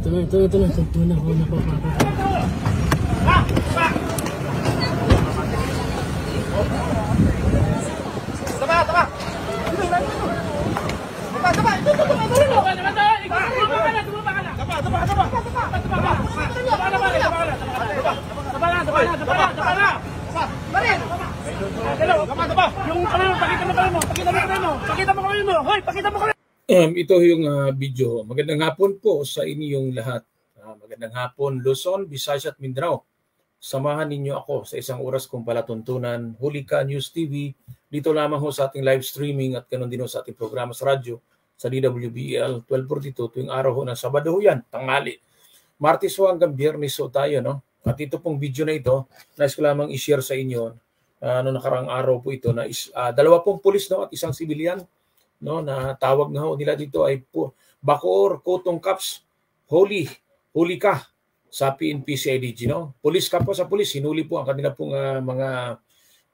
Ito na. Ito na ako napapatay. Tama! Ito yung video. Magandang hapon po sa inyong lahat. Magandang hapon Luzon, Visayas at Mindanao. Samahan ninyo ako sa isang oras kong palatuntunan, Hulika News TV. Dito lamang ho sa ating live streaming at ganoon din ho sa ating programa sa radyo sa DWBL 1242 tuwing araw ho ng Sabado ho yan, tanghali. Martes ho hanggang Biyernes ho tayo, no? At ito pong video na ito, nais ko lamang i-share sa inyo noong nakarang araw po ito na 2 pulis no, at isang sibilyan, no, na tawag nga ho nila dito ay Bacoor, Cotong Cups, Hulika sa PNP CIDG, no? Pulis ka po sa pulis, hinuli po ang kanila pong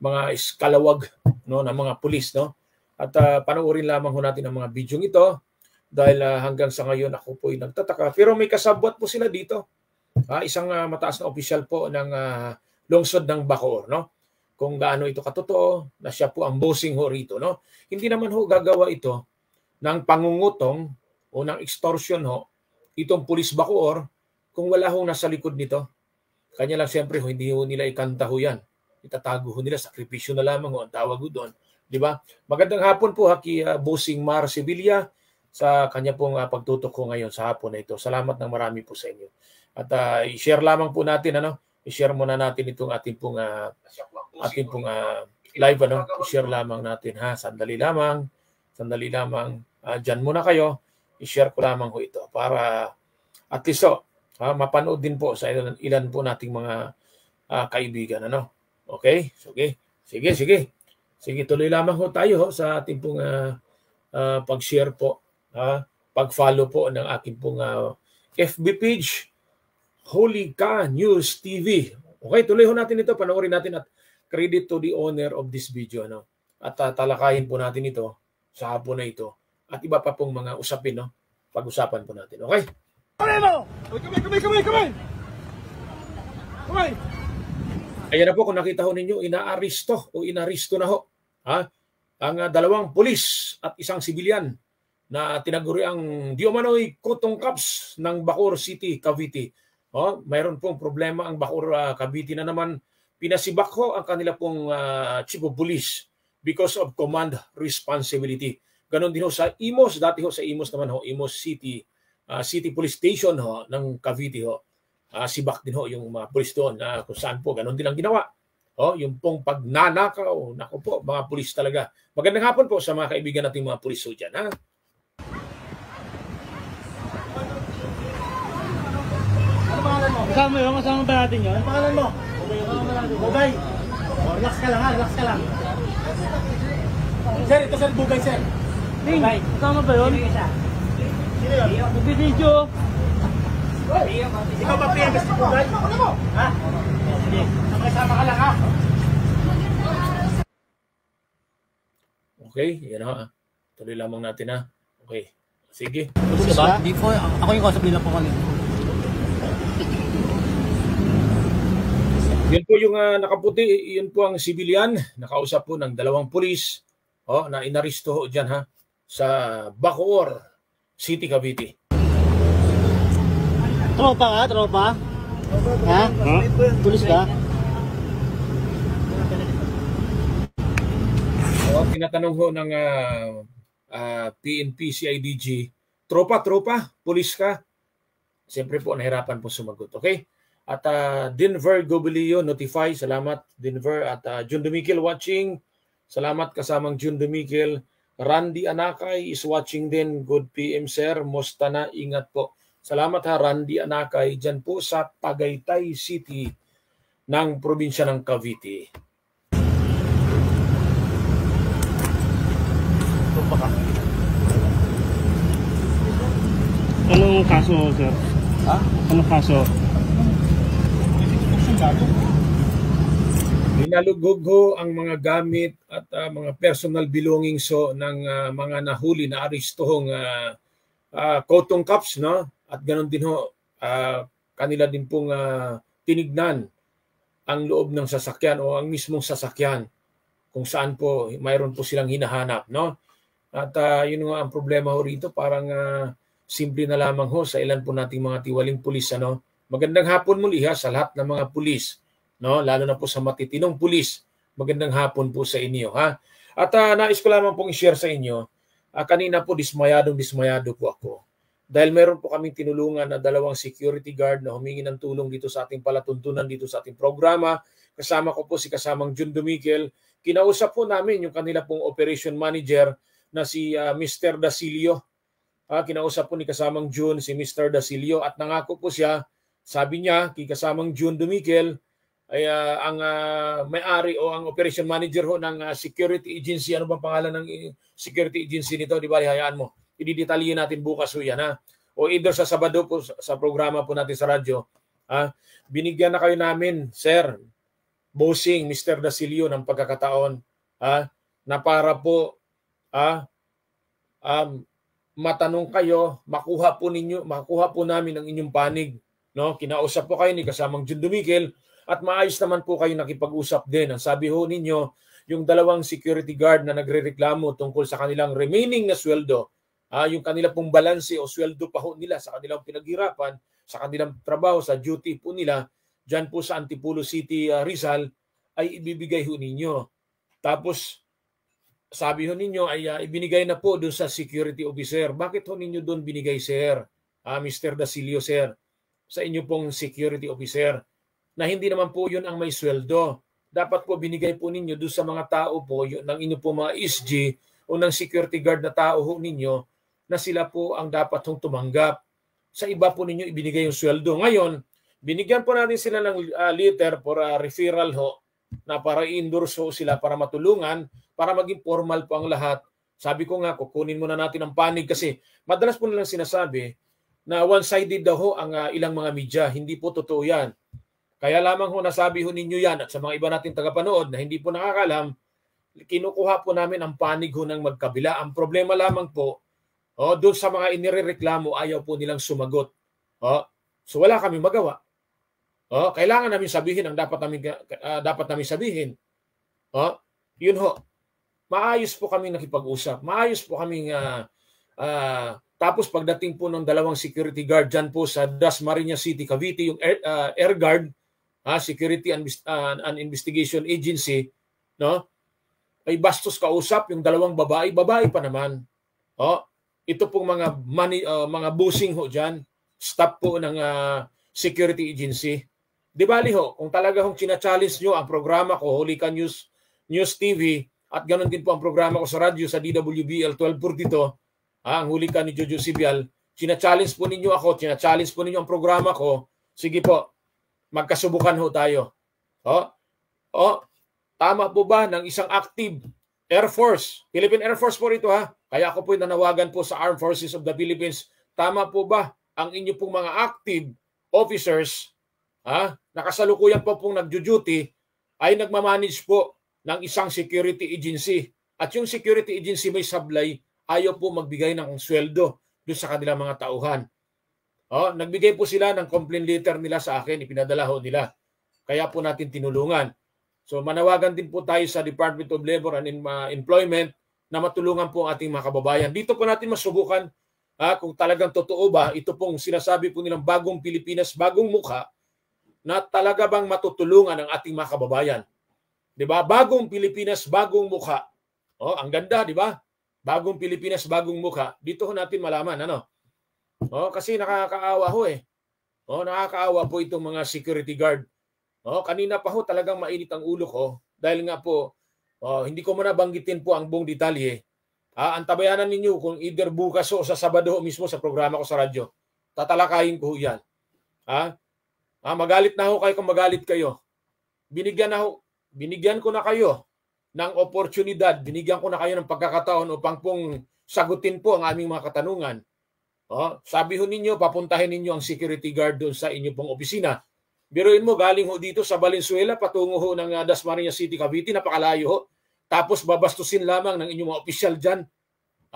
mga iskalawag, no, na mga pulis, no? At panoorin lamang ho natin ang mga video ito dahil hanggang sa ngayon ako po ay nagtataka. Pero may kasabwat po sila dito. Isang mataas na opisyal po ng lungsod ng Bacoor, no? Kung gaano ito katotoo na siya po ang bossing ho rito, no? Hindi naman ho gagawa ito ng pangungutong o ng extortion ho itong pulis Bacoor kung wala ho nasa likod nito. Kanya lang siyempre ho, hindi ho nila ikanta ho yan. Itatago ho nila, sakripisyo na lamang ho ang tawag ho doon. Di ba? Magandang hapon po kay Bossing Mar Sevilla sa kanya pong pagtutok ko ngayon sa hapon na ito. Salamat ng marami po sa inyo. At i-share lamang po natin, i-share muna natin itong ating pong live, i-share lamang natin, sandali lamang, dyan muna kayo, i-share ko lamang ho ito para at least mapanood din po sa ilan po nating mga kaibigan, okay? Sige, tuloy lamang ho tayo sa ating pong pag-share po, pag-follow po ng aking pong FB page, Hulika News TV. Okay, tuloy ho natin ito, panoorin natin at credit to the owner of this video, At talakayin po natin ito sa hapon na ito at iba pa pong mga usapin, pag-usapan po natin. Okay? Kamay! Ayan na po, kung nakita ho ninyo, inaaristo na ho ang 2 pulis at isang sibilyan na tinaguri ang Diomanoy Cotong Cups ng Bacoor City, Cavite. Mayroon pong problema ang Bacoor, Cavite na naman. Pinasibak ho ang kanila pong chief of police because of command responsibility. Ganon din ho sa Imos, dati ho sa Imos naman ho, Imos City, City Police Station ho ng Cavite ho. Sibak din ho yung mga pulis doon kung saan po ganon din ang ginawa. Yung pong pagnanakaw, naku po, mga pulis talaga. Magandang hapon po sa mga kaibigan nating mga pulis ho dyan, Kasama ba natin yun? Ano pangalan mo? Bugay. Relax ka lang. Sir, ito sir, Bugay sir. Bugay. Kasama ba yun? Sino yun? Nag-video. Ikaw ba PMS si Bugay? Ano mo? Sige, sama ka lang Okay, yan tuloy lamang natin Okay, sige. Diba? Before, ako yung kausap nila po kanina. Yun po yung nakaputi, yun po ang sibilyan, nakausap po ng 2 pulis na inaristo ho dyan sa Bacoor City, Cavite. Tropa? Pulis ka? Tinatanong ho ng PNP CIDG, tropa, pulis ka? Siyempre po, nahirapan po sumagot, okay? At Denver Gobilio notify, salamat Denver. At Jun Dumikil watching, salamat kasamang Jun Dumikil. Randy Anakay is watching din, good PM sir, musta na, ingat po. Salamat Randy Anakay, dyan po sa Tagaytay City ng probinsya ng Cavite. Anong kaso, sir? Anong kaso? Linalugog ho ang mga gamit at mga personal belongings ng mga nahuli na arestong Cotong Cups, At ganoon din ho kanila din pong tinignan ang loob ng sasakyan o ang mismong sasakyan kung saan po mayroon po silang hinahanap, no? At yun nga ang problema ho rito, parang simple na lamang ho sa ilan po nating mga tiwaling pulis, ano? Magandang hapon muli sa lahat ng mga pulis, no? Lalo na po sa matitinong pulis. Magandang hapon po sa inyo, ha? At nais ko lamang pong i-share sa inyo, kanina po dismayado po ako. Dahil meron po kaming tinulungan na 2 security guard na humingi ng tulong dito sa ating palatuntunan, dito sa ating programa. Kasama ko po si kasamang June Dumiquel. Kinausap po namin yung kanila pong operation manager na si Mr. Dasilio. Kinausap po ni kasamang June si Mr. Dasilio at nangako po siya, sabi niya, kay kasamang June Dumiquel, ay ang may-ari o ang operation manager ho ng security agency. Ano bang pangalan ng security agency nito? Di ba, hayaan mo. Ididetalye natin bukas ho yan, ha? O either sa Sabado po sa programa po natin sa radyo. Binigyan na kayo namin, Sir Bossing, Mr. Dasilio, ng pagkakataon na para po matanong kayo, makuha po namin ang inyong panig. No? Kinausap po kayo ni kasamang June Dumiquel at maayos naman po kayo nakipag-usap din. Ang sabi ho ninyo, yung 2 security guard na nagrereklamo tungkol sa kanilang remaining na sweldo, yung kanila pong balanse o sweldo pa ho nila sa kanilang pinaghirapan, sa kanilang trabaho, sa duty po nila, dyan po sa Antipolo City, Rizal, ay ibibigay ho ninyo. Tapos, sabi ho ninyo ay ibinigay na po doon sa security officer. Bakit ho ninyo doon binigay, sir? Mr. Dasilio, sir, sa inyo pong security officer, na hindi naman po yun ang may sweldo. Dapat po binigay po ninyo doon sa mga tao po, ng inyo po mga SG o ng security guard na tao ho ninyo, na sila po ang dapat hong tumanggap. Sa iba po ninyo ibinigay yung sweldo. Ngayon, binigyan po natin sila ng letter for referral ho, na para i-endorse ho sila, para matulungan, para maging formal po ang lahat. Sabi ko nga, kukunin muna natin ang panig kasi madalas po nilang sinasabi na one-sided daw ho ang ilang mga media. Hindi po totoo yan. Kaya lamang ho nasabi ho ninyo yan at sa mga iba nating tagapanood na hindi po nakakalam, kinukuha po namin ang panig ho ng magkabila. Ang problema lamang po, doon sa mga inirereklamo, ayaw po nilang sumagot. So wala kami magawa. Kailangan namin sabihin ang dapat namin sabihin. Yun ho. Maayos po kami nakipag-usap. Maayos po kami tapos pagdating po ng 2 security guard dyan po sa Dasmariñas City, Cavite, yung Air Guard, Security and Investigation Agency, no? Ay bastos kausap yung 2 babae pa naman. Ito pong mga busing ho dyan, staff po ng security agency. Di bali ho, kung talaga hong china-challenge nyo ang programa ko, Hulika News TV, at ganoon din po ang programa ko sa radyo sa DWBL 1242, ang Hulika ni Jojo Sibial, china-challenge po ninyo ako, china-challenge po ninyo ang programa ko, sige po, magkasubukan ho tayo. Tama po ba ng isang active Air Force, Philippine Air Force po rito kaya ako po nanawagan po sa Armed Forces of the Philippines, tama po ba ang inyo pong mga active officers nakasalukuyan po pong nagjo-duty ay nagmamanage po ng isang security agency at yung security agency may sablay, ayaw po magbigay ng sweldo doon sa kanilang mga tauhan. Nagbigay po sila ng complaint letter nila sa akin, ipinadala ho nila. Kaya po natin tinulungan. So manawagan din po tayo sa Department of Labor and Employment na matulungan po ang ating mga kababayan. Dito po natin masubukan kung talagang totoo ba ito pong sinasabi po nilang bagong Pilipinas, bagong mukha, na talaga bang matutulungan ang ating mga kababayan. 'Di ba? Bagong Pilipinas, bagong mukha. Ang ganda, 'di ba? Bagong Pilipinas, bagong mukha. Dito ho natin malaman, ano? Kasi nakakaawa ho eh. Nakakaawa po itong mga security guard. Kanina pa ho talagang mainit ang ulo ko dahil nga po hindi ko muna banggitin po ang buong detalye. Antabayanan ninyo kung either bukas o sa Sabado mismo sa programa ko sa radyo. Tatalakayin ko ho 'yan. Magalit na ho kayo kung magalit kayo. Binigyan ko na kayo ng oportunidad, binigyan ko na kayo ng pagkakataon upang pong sagutin po ang aming mga katanungan. Sabi ho ninyo, papuntahin ninyo ang security guard doon sa inyo pong opisina. Biruin mo, galing ho dito sa Valenzuela, patungo ho ng Dasmariñas City, Cavite, napakalayo ho. Tapos babastusin lamang ng inyong mga opisyal dyan.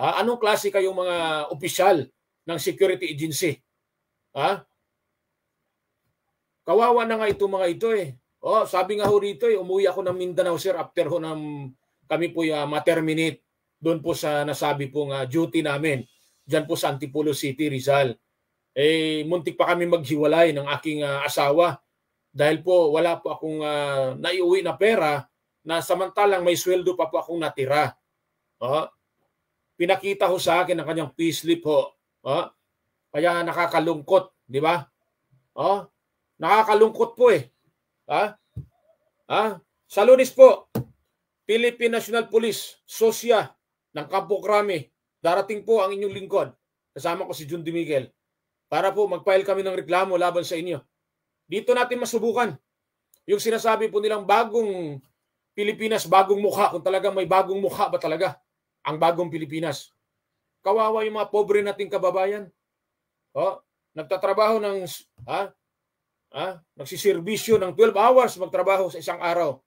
Anong klase kayong mga opisyal ng security agency? Kawawa na nga ito mga ito eh. Oh, sabi nga ho rito eh, umuwi ako ng Mindanao sir after ho ng kami po ma-terminate doon po sa nasabi pong duty namin. Diyan po sa Antipolo City, Rizal. Eh, muntik pa kami maghiwalay ng aking asawa dahil po wala po akong naiuwi na pera na samantalang may sweldo pa po akong natira. Oh, pinakita ho sa akin ang kanyang payslip ho. Oh, kaya nakakalungkot, di ba? Oh, nakakalungkot po eh. Sa Lunes po, Philippine National Police, SOSYA ng Campo Crame, darating po ang inyong lingkod. Kasama ko si Jun D. Miguel para po mag-file kami ng reklamo laban sa inyo. Dito natin masubukan yung sinasabi po nilang bagong Pilipinas, bagong mukha, kung talagang may bagong mukha ba talaga ang bagong Pilipinas. Kawawa yung mga pobre nating kababayan. Oh, nagtatrabaho ng nagsiservisyo ng 12 hours magtrabaho sa isang araw.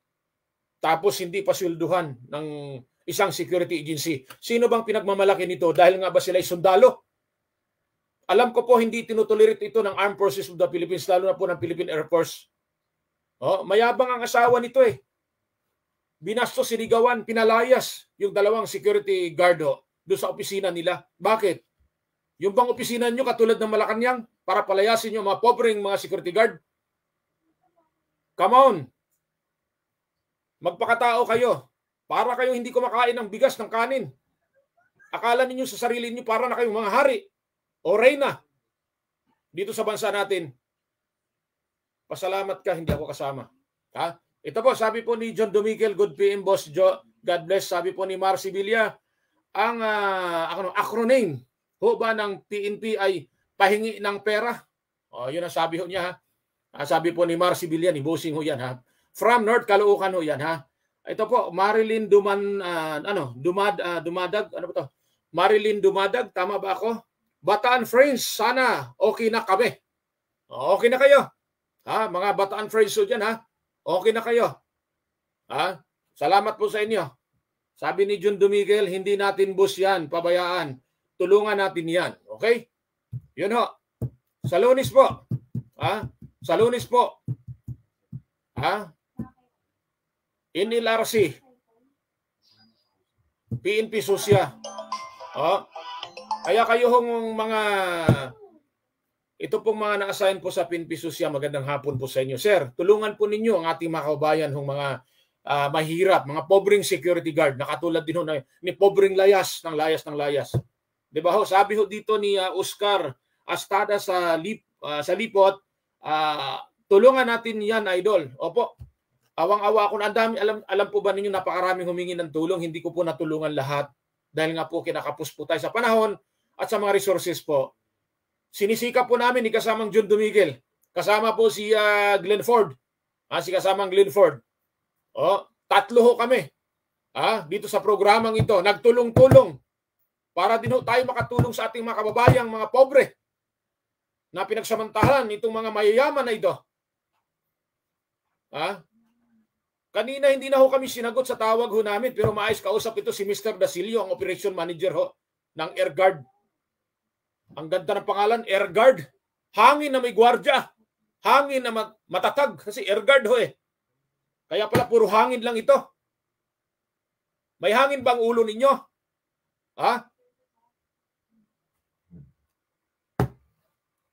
Tapos hindi pa swelduhan ng isang security agency. Sino bang pinagmamalaki nito? Dahil nga ba sila ay sundalo? Alam ko po hindi tinutolerate ito ng Armed Forces of the Philippines, lalo na po ng Philippine Air Force. Oh, mayabang ang asawa nito eh. Binastos, sinigawan, pinalayas yung dalawang security guard doon sa opisina nila. Bakit? Yung bang opisina nyo katulad ng Malacanang para palayasin yung mga pobreng mga security guard? Come on! Magpakatao kayo. Para kayong hindi kumakain ng bigas, ng kanin. Akala ninyo sa sarili niyo para na kayong mga hari o reyna dito sa bansa natin. Pasalamat ka, hindi ako kasama. Ha? Ito po, sabi po ni John Domikel, good PM boss, God bless. Sabi po ni Marcy Villa, ang acronym ho ba ng PNP ay pahingi ng pera? O, yun ang sabi ho niya. Ha? Sabi po ni Marcy Villa, ni Bossing ho yan. Ha? From North Caloocan ho yan. Ha? Ito po, Marilyn Dumadag. Ano ba to? Marilyn Dumadag, tama ba ako? Bataan Friends, sana okay na kami. Okay na kayo. Ha? Mga Bataan Friends ho dyan, ha? Okay na kayo. Ha? Salamat po sa inyo. Sabi ni Jun Dumigel, hindi natin bus yan, pabayaan. Tulungan natin yan. Okay? Yun ho. Sa Lunes po. Ha? Sa Lunes po. Ha? NLRC. PNP Sosya. Oh. Kaya kayo hong mga ito pong mga na-assign po sa PNP Sosya, magandang hapon po sa inyo. Sir, tulungan po ninyo ang ating mga kababayan hong mga mahirap, mga pobreng security guard, na katulad din ho ni pobreng layas ng layas. Di ba ho? Sabi ho dito ni Oscar Astada sa Lipot, tulungan natin yan, idol. Opo. Awang-awa ako na ang dami. Alam po ba ninyo, napakaraming humingi ng tulong. Hindi ko po natulungan lahat dahil nga po kinakapos po tayo sa panahon at sa mga resources po. Sinisika po namin ni kasamang John Dumigel. Kasama po si Glenn Ford. Si kasamang Glenn Ford. Tatlo ho kami. Dito sa programang ito, nagtulong-tulong para din ho tayo makatulong sa ating mga kababayang mga pobre na pinagsamantahan itong mga mayayaman na ito. Kanina hindi na ho kami sinagot sa tawag ho namin, pero maayos kausap ito si Mr. Dasilio, ang operation manager ho ng Air Guard. Ang ganda ng pangalan, Air Guard. Hangin na may gwardya. Hangin na matatag kasi Air Guard ho eh. Kaya pala puro hangin lang ito. May hangin bang ulo ninyo?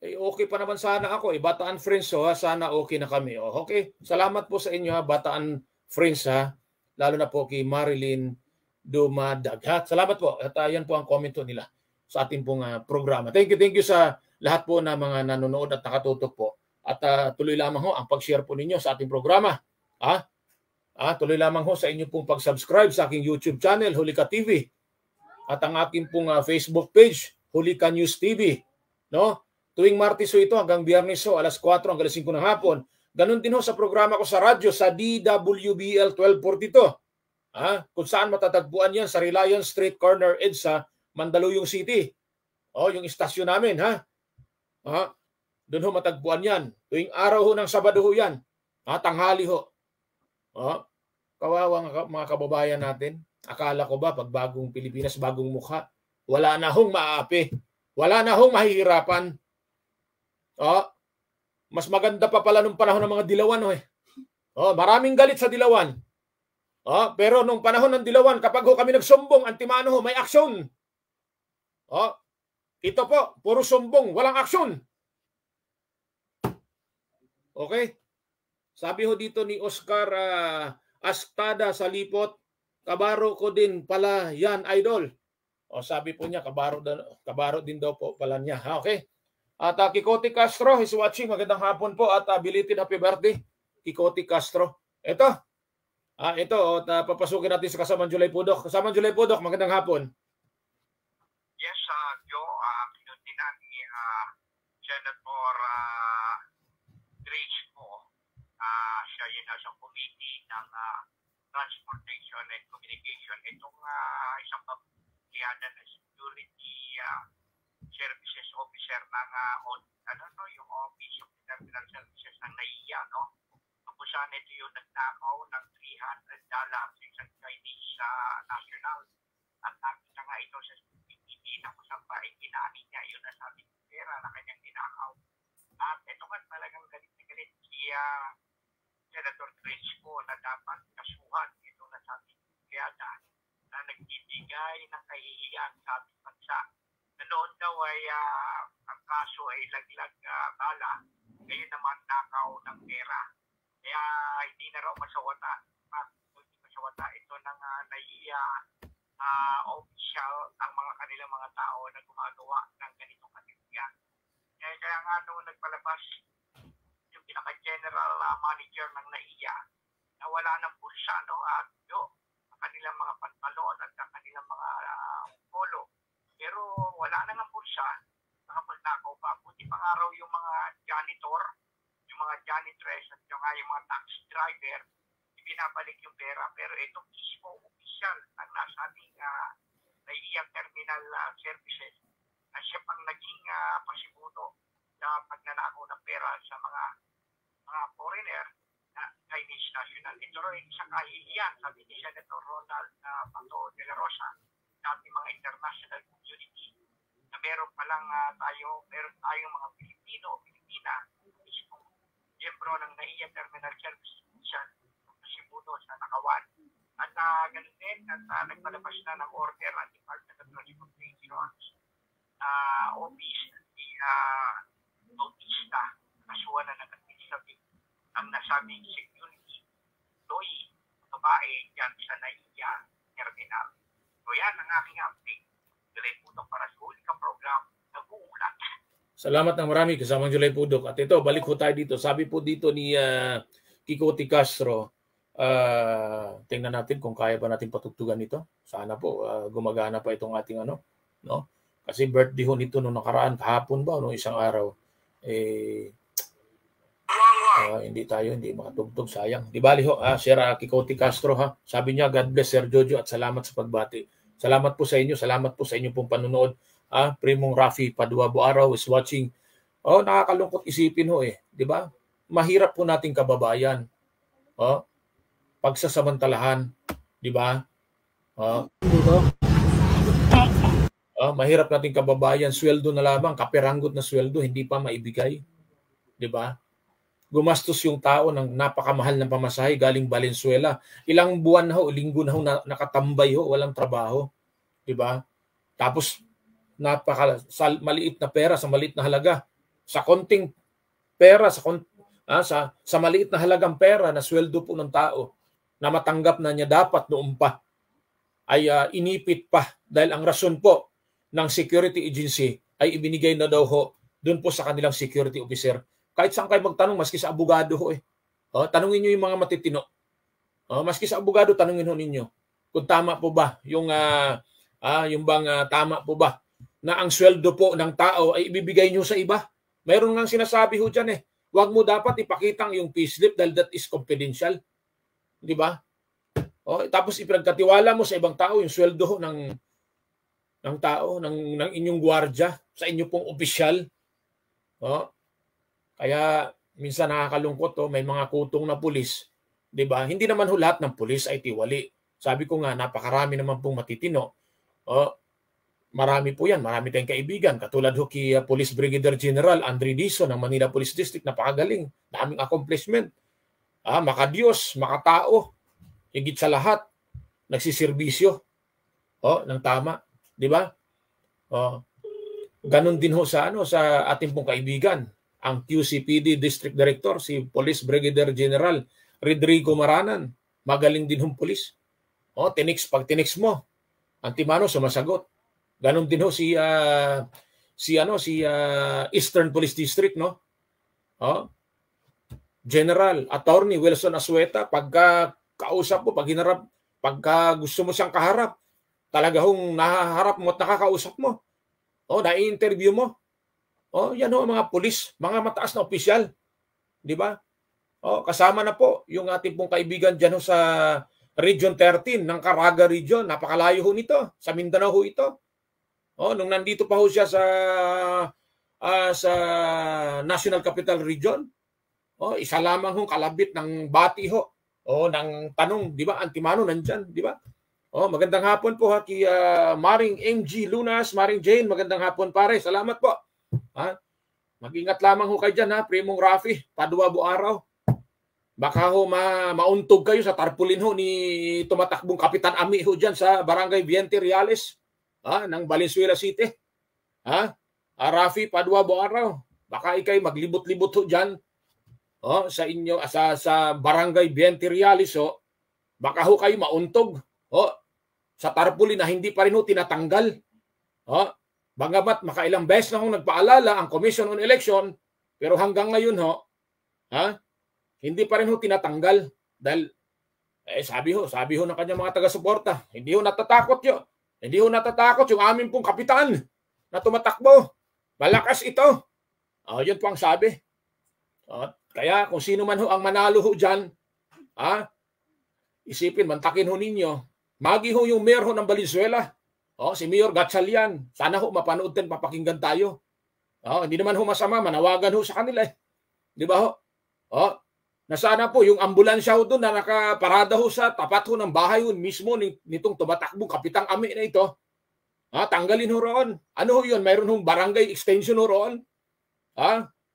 Okay pa naman sana ako. Bataan Friends sana okay na kami. Okay. Salamat po sa inyo Bataan Friends lalo na po kay Marilyn Dumadag. Salamat po. At yan po ang comment nila sa ating pong programa. Thank you sa lahat po na mga nanonood at nakatutok po. At tuloy lamang ho ang pag-share po ninyo sa ating programa. Tuloy lamang ho sa inyo pong pag-subscribe sa aking YouTube channel, Hulika TV. At ang aking pong Facebook page, Hulika News TV. No? Tuwing Martes ito hanggang Biyernes alas 4 hanggang alas 5 ng hapon. Ganun din ho sa programa ko sa radyo sa DWBL 1242. Kung saan matatagpuan yan sa Reliance Street Corner EDSA, Mandaluyong City. Yung istasyon namin. Doon ho matagpuan yan. Tuwing araw ho ng Sabado ho yan. Tanghali ho. Kawawang mga kababayan natin. Akala ko ba pag bagong Pilipinas, bagong mukha, wala na hong maapi. Wala na hong mahihirapan. Mas maganda pa pala nung panahon ng mga Dilawan. Maraming galit sa Dilawan. Pero nung panahon ng Dilawan, kapag kami nagsumbong, antimano may aksyon. Ito po, puro sumbong, walang aksyon. Okay? Sabi dito ni Oscar Astada sa Lipot, kabaro ko din pala yan, idol. Sabi po niya, kabaro din daw po pala niya. Okay? At Kikoti Castro is watching. Magandang hapon po at belated happy birthday, Kikoti Castro. Ito, papasukin natin sa Kasamang Julay Pudok. Kasamang Julay Pudok, magandang hapon. Yes, Joe, pinuntinan ni Senator Grace po. Siya yun nasa committee ng Transportation and Communication. Itong isang pagkiyada na security services officer ng yung Office of Terminal Services ng NAIA, no? Kung saan ito yung nagnakaw ng $300 sa isang Chinese national. At nakita nga ito sa CCTV na kung saan pa ikinani niya yung nasabing pera na kanyang ninakaw. At ito nga talagang galit na galit si Senator Crespo na dapat kasuhan ito nasabing pera na nagbibigay ng kahihiyan sa ating bansa. Na noon daw ay ang kaso ay laglag bala, ngayon naman nakaw ng pera. Kaya hindi na raw masawata ito ng NAIA official ang mga kanilang mga tao na gumagawa ng ganitong kategorya. Kaya nga nung nagpalabas yung pinaka-general manager ng NAIA na wala ng bulsa, no? At ang kanilang mga pantalon at ang kanilang mga polo. Pero wala na ng bulsa, nakapagnakaw pa. Buti pa nga raw yung mga janitor, yung mga janitress at yung mga taxi driver, ibinabalik yung pera. Pero itong mismo official ang nasabing NAIA Terminal Services na siya pang naging pasimuno sa pagnanakaw ng pera sa mga foreigner na Chinese national. Ito rin isang kahihiyan, sabi ni Senator Ronald Pato de la Rosa, sa ating mga international community na meron tayong mga Pilipina mismo miyembro ng NAIA Terminal Services pasimuno sa Nakawan. At ganun din, nagpalabas na ng order ang Department of Transportation's office ni Bautista, kasuhan na nag-administrative ang nasabing security employee, babae dyan sa NAIA Terminal. So yan ang aking update. Julay Pudok para sa huli kang program, nag-uulat. Salamat ng marami, Kasamang Julay Pudok. At ito, balik po tayo dito. Sabi po dito ni Kikoti Castro, tingnan natin kung kaya ba natin patugtugan ito. Sana po gumagana pa itong ating no? Kasi birthday ho nito nung nakaraan, kahapon ba, no? Isang araw. Hindi makatugtog, sayang. Di bali ho, Sir Kikoti Castro, sabi niya, God bless Sir Jojo at salamat sa pagbati. Salamat po sa inyo pong panunood. Primong Rafi Paduabo Araw is watching. Nakakalungkot isipin ho di ba? Mahirap po nating kababayan. Pagsasamantalahan, di ba? Mahirap nating kababayan, sweldo na lamang, kaperanggot na sweldo, hindi pa maibigay. Di ba? Gumastos yung tao ng napakamahal ng pamasahe galing Valenzuela. Ilang buwan na linggo na nakatambay walang trabaho. Di ba? Tapos maliit na pera sa maliit na halaga. Sa konting pera, sa maliit na halagang pera na sweldo po ng tao na matanggap na niya dapat noon pa ay inipit pa dahil ang rason po ng security agency ay ibinigay na daw doon po sa kanilang security officer. Kahit saan kayo magtanong, maski sa abogado tanungin niyo yung mga matitino. Maski sa abogado, tanungin ninyo kung tama po ba yung tama po ba na ang sweldo po ng tao ay ibibigay niyo sa iba. Mayroon ngang sinasabi diyan Huwag mo dapat ipakitang yung payslip dahil that is confidential. Di ba? Tapos ipinagkatiwala mo sa ibang tao yung sweldo ng tao, ng inyong gwardiya, sa inyo pong opisyal. Kaya minsan nakakalungkot may mga kutong na pulis, 'di ba? Hindi naman lahat ng pulis ay tiwali. Sabi ko nga napakarami naman pong matitino. Marami po yan. Marami tayong kaibigan. Katulad ho kay Police Brigadier General Andre Dizon ng Manila Police District. Napakagaling. Daming accomplishment. Makadiyos, makatao. Higit sa lahat, nagsiservisyo. Ng tama. Di ba? Ganon din ho sa ating pong kaibigan. Ang QCPD District Director, si Police Brigadier General Rodrigo Maranan. Magaling din hong police. Pag tinex mo, antimano sumasagot. Ganon din ho si Eastern Police District, no? General Attorney Wilson Asueta, pagka kausap mo, pagka gusto mo siyang kaharap, talaga hong nahaharap mo at nakakausap mo. Na-interview mo. Yan ho mga pulis, mga mataas na opisyal. Di ba? Kasama na po yung ating pong kaibigan dyan ho sa Region 13 ng Caraga Region. Napakalayo ho nito. Sa Mindanao ho ito. Nung nandito pa ho siya sa National Capital Region, isa lamang hong kalabit ng bati ho. Ng tanong, di ba? Antimano nandyan, di ba? Magandang hapon po ha kay Maring MG Lunas, Maring Jane, magandang hapon pare. Salamat po. Mag-ingat lamang ho kayo dyan ha, Primong Rafi, paduwabo araw. Baka ho mauntog kayo sa tarpulin ho ni tumatakbong Kapitan Ami ho dyan sa Barangay Viente Reales ng Valenzuela City. Rafi, paduwabo araw. Baka ikay maglibot-libot ho dyan sa inyo, sa Barangay Viente Reales ho. Baka ho kayo mauntog sa tarpulin na hindi pa rin ho tinatanggal. Bagamat makailang beses na hong nagpaalala ang Commission on Election, pero hanggang ngayon hindi pa rin ho tinatanggal dahil sabi ho ng kanyang mga taga-suporta, hindi ho natatakot yung aming pong kapitan na tumatakbo. Malakas ito. Yun po ang sabi. Kaya kung sino man ho ang manalo ho dyan, isipin, mantakin ho ninyo, magi ho yung mayor ho ng Valenzuela, si Mayor Gatchalian. Sana ho mapanood din, papakinggan tayo. Hindi naman ho masama, manawagan ho sa kanila. Di ba ho? Na sana po yung ambulansya ho doon na nakaparada ho sa tapat ho ng bahay ho mismo nitong tumatakbong Kapitang Ami na ito. Tanggalin ho roon. Ano ho yun? Mayroon hong barangay extension ho roon.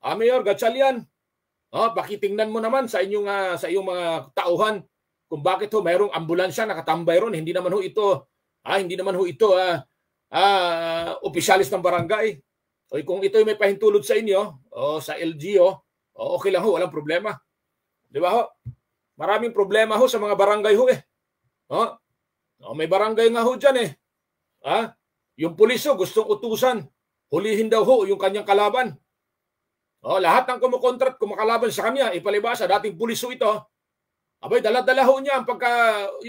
Mayor Gatchalian, pakitingnan mo naman sa iyong mga tauhan kung bakit ho mayroong ambulansya nakatambay ron. Hindi naman ho ito opisyalis ng barangay. Kung ito may pahintulot sa inyo sa LGO, okay lang ho, walang problema. Di ba ho? Maraming problema ho sa mga barangay ho may barangay nga ho dyan yung pulis ho gustong utusan, hulihin daw ho yung kanyang kalaban. Lahat ng kumukontrat, kumakalaban sa kanya, ipalibasa, dating pulis ho ito. Abay, dala-dala ho niya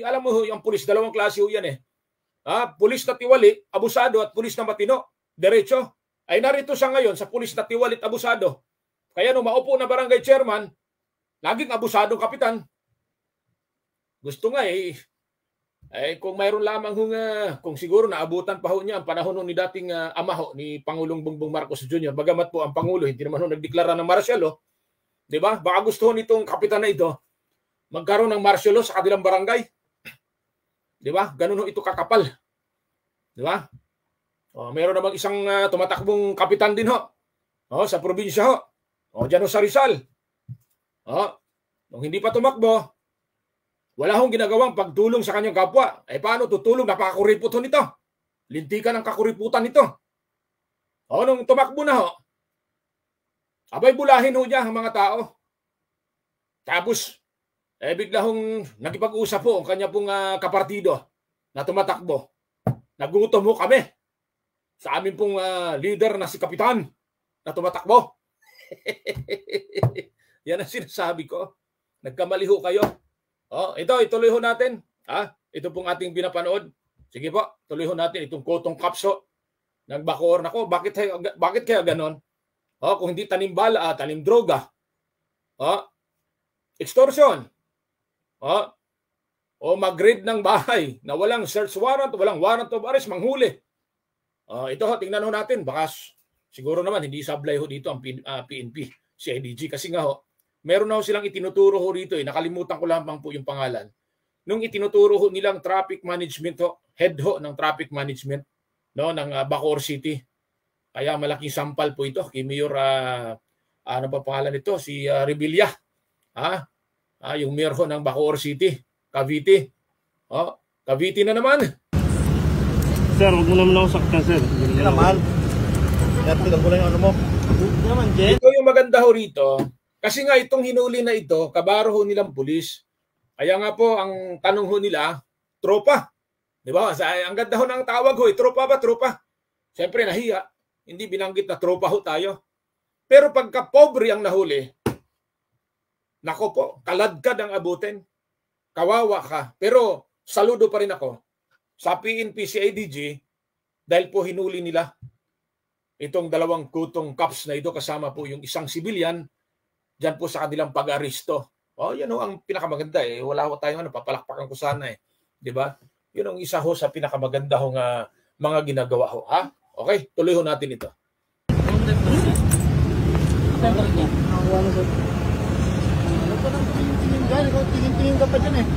alam mo ho, yung pulis, dalawang klase ho yan pulis na tiwali, abusado, at pulis na matino, derecho. Ay narito siya ngayon sa pulis na tiwali at abusado. Kaya nung maupo na barangay chairman, laging abusadong kapitan. Gusto nga kung mayroon lamang kung siguro naabutan pa ho niya ang panahon ni dating ama ho ni Pangulong Bongbong Marcos Jr. Bagamat po ang Pangulo hindi naman ho nagdeklara ng martial law. Di ba? Baka gusto nitong kapitan na ito magkaroon ng martial law sa kanilang barangay. Di ba? Ganun ho ito kakapal. Di ba? Mayroon namang isang tumatakbong kapitan din ho. Sa probinsya ho. Diyan ho sa Rizal. Nung hindi pa tumakbo, wala hong ginagawang pagtulong sa kanyang kapwa. Paano tutulong? Napakakuripot ho nito. Lintikan ang kakuriputan nito. Nung tumakbo na ho, abay bulahin ho niya ang mga tao. Tapos, bigla hong nagipag-usap po ang kanya pong kapartido na tumatakbo. Nagutom ho kami sa amin pong leader na si Kapitan na tumatakbo. Yan ang sinasabi ko. Nagkamali ho kayo. Ito, ituloy ho natin. Ito pong ating pinapanood. Sige po, tuloy ho natin itong Kotong Kapso ng Bacoor. Nako, bakit kaya ganon? Kung hindi tanim bala, tanim droga. Extortion. Mag-raid ng bahay na walang search warrant, walang warrant of arrest, manghuli. Ito ho, tingnan ho natin. Baka siguro naman hindi sablay ho dito ang PNP, CIDG. Kasi nga ho, meron na ho silang itinuturo ho rito. Nakalimutan ko lamang po yung pangalan. Nung itinuturo ho nilang traffic management ho, head ho ng traffic management, no, ng Bacoor City. Kaya malaking sampal po ito kay Mayor ano pa pangalan nito, si Revilla. Yung mayor ho ng Bacoor City, Cavite. Cavite na naman. Sir, huwag mo naman ako saktan, sir. Hindi na mahal. Kaya tignan ko lang yung ano mo. Hindi naman, Jen. Ito yung maganda ho rito. Kasi nga itong hinuli na ito, kabaro ho nilang pulis. Kaya nga po, ang tanong ho nila, tropa. Di ba? Ang ganda ho ng tawag ho, tropa ba? Tropa. Siyempre nahiya. Hindi binanggit na tropa ho tayo. Pero pagka pobre ang nahuli, nako po, kaladkad ang abutin. Kawawa ka. Pero saludo pa rin ako sa PNP CIDG dahil po hinuli nila itong dalawang kutong cops na ito kasama po yung isang civilian dyan po sa kanilang pag-aristo. Yan ho ang pinakamaganda eh. Wala ho tayong papalakpakan ko sana eh. Di ba? Yun ang isa ho sa pinakamaganda ho nga mga ginagawa ho. Okay, tuloy ho natin ito. Tingin ka pa dyan eh.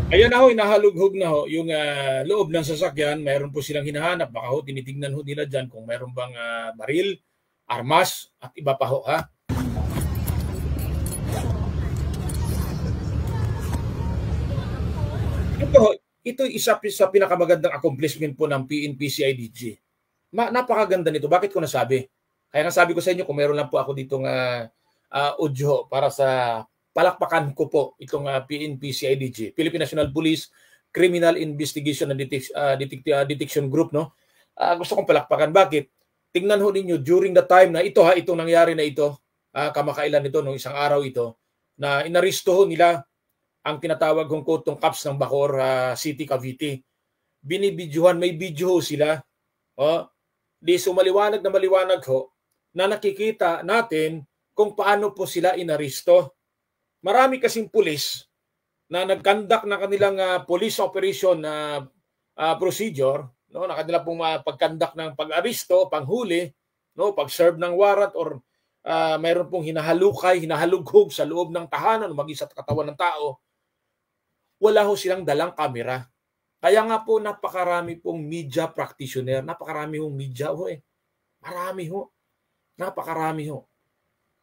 Ayan na ho, inahalughog na ho yung loob ng sasakyan. Mayroon po silang hinahanap. Baka ho, tinitignan ho nila dyan kung mayroon bang baril, armas, at iba pa ho. Ito isa sa pinakamagandang accomplishment po ng PNP CIDG. Napakaganda nito. Bakit ko nasabi? Kaya nasabi ko sa inyo kung meron lang po ako ditong audio para sa palakpakan ko po itong PNP CIDG, Philippine National Police Criminal Investigation and Detection Group, no? Gusto kong palakpakan. Bakit? Tingnan ho ninyo during the time na itong nangyari na ito, kamakailan ito nung isang araw ito, na inaristo ho nila ang tinatawag kong kutong cops ng Bacoor City, Cavite. Binibidyohan, may video ho sila. Di maliwanag na maliwanag ho na nakikita natin kung paano po sila inaristo. Marami kasing pulis na nag-conduct na kanilang police operation na procedure, no, na kanila pong pag-conduct ng pag-aristo, panghuli, no, pag-serve ng warrant or mayroon pong hinahalughog sa loob ng tahanan o maging sa katawan ng tao. Wala ho silang dalang kamera. Kaya nga po napakarami pong media practitioner, napakarami hong media ho eh. Marami ho. Napakarami ho.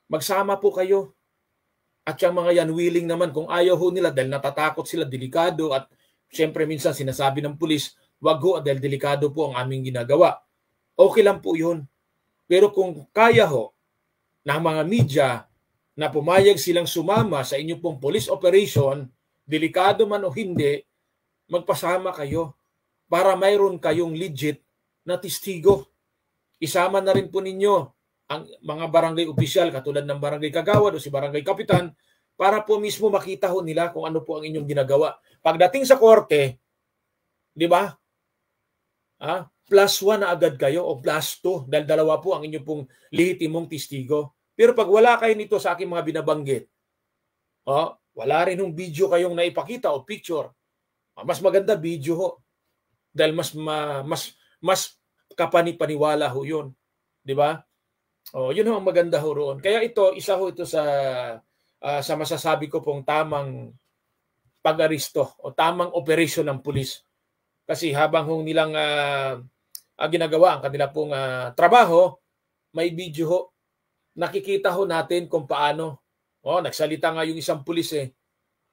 Magsama po kayo. At yung mga yan willing naman kung ayaw ho nila dahil natatakot sila, delikado at siyempre minsan sinasabi ng pulis, wag ho dahil delikado po ang aming ginagawa. Okay lang po yun. Pero kung kaya ho ng mga media na pumayag silang sumama sa inyo pong police operation, delikado man o hindi, magpasama kayo para mayroon kayong legit na testigo. Isama na rin po ninyo ang mga barangay opisyal katulad ng barangay kagawad o si barangay kapitan para po mismo makita ho nila kung ano po ang inyong ginagawa. Pagdating sa korte, di ba? +1 na agad kayo o +2 dahil dalawa po ang inyong pong lehitimong testigo. Pero pag wala kayo nito sa aking mga binabanggit, wala rin hong video kayong naipakita o picture. Mas maganda video ho. Dahil mas kapanipaniwala ho yun. Di ba? Yun ho ang maganda ho roon. Kaya isa ho ito sa masasabi ko pong tamang pag-aristo o tamang operasyon ng pulis. Kasi habang ho nilang ginagawa ang kanila pong trabaho, may video ho. Nakikita ho natin kung paano. Nagsalita nga yung isang pulis eh.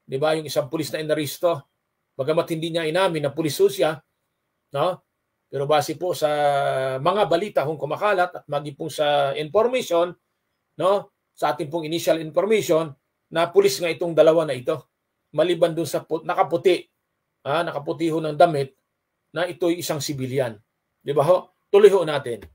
Di ba? Yung isang pulis na inaristo. Bagamat hindi niya inamin na pulis ho siya, no? Pero base po sa mga balita kung kumakalat at maging po sa information, no? Sa ating pong initial information, na pulis nga itong dalawa na ito. Maliban doon sa nakaputi. Nakaputi ho ng damit na ito'y isang civilian. Di ba ho? Tuloy ho natin.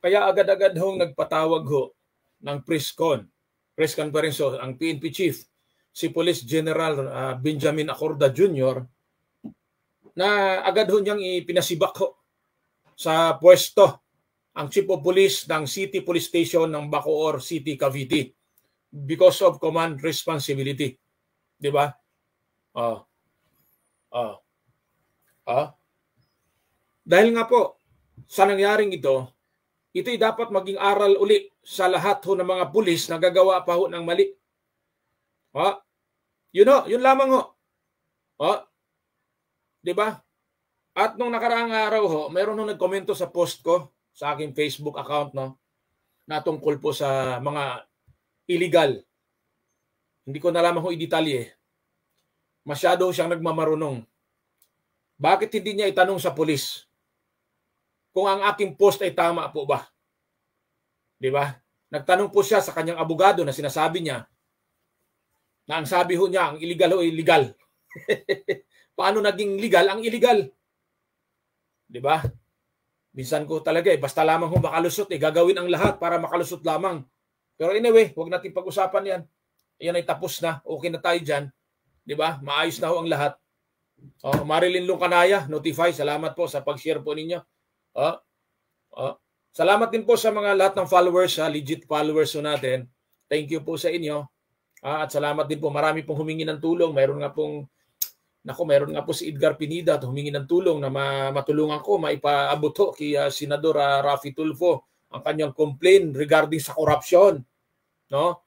Kaya agad-agad hong nagpatawag ho ng press conference ho, ang PNP chief, si Police General Benjamin Acorda Jr. na agad ho niyang ipinasibak ho sa pwesto ang Chief of Police ng City Police Station ng Bacoor City, Cavite because of command responsibility. Di ba? Dahil nga po sa nangyaring ito'y dapat maging aral uli sa lahat ho ng mga pulis na gagawa pa ho ng mali. Yun lamang ho. Di ba? At nung nakaraang araw ho, mayroon ho nagkomento sa post ko sa aking Facebook account na tungkol po sa mga illegal. Hindi ko na lamang ho i-detalye. Masyado siyang nagmamarunong. Bakit hindi niya itanong sa pulis kung ang aking post ay tama po ba? Di ba? Nagtanong po siya sa kanyang abogado na sinasabi niya na ang sabi ho niya, ang illegal ho ay legal. Paano naging legal ang illegal? Di ba? Minsan ko talaga basta lamang ho makalusot gagawin ang lahat para makalusot lamang. Pero anyway, huwag natin pag-usapan yan. Yan ay tapos na. Okay na tayo dyan. Di ba? Maayos na ho ang lahat. Marilyn Luncanaya, notify. Salamat po sa pag-share po ninyo. Salamat din po sa mga lahat ng followers, legit followers ho natin. Thank you po sa inyo. At salamat din po. Marami pong humingi ng tulong. Mayroon nga po si Edgar Pinida at humingi ng tulong na matulungan ko, maipaabot ho kay Senador Raffy Tulfo ang kanyang complaint regarding sa corruption. No?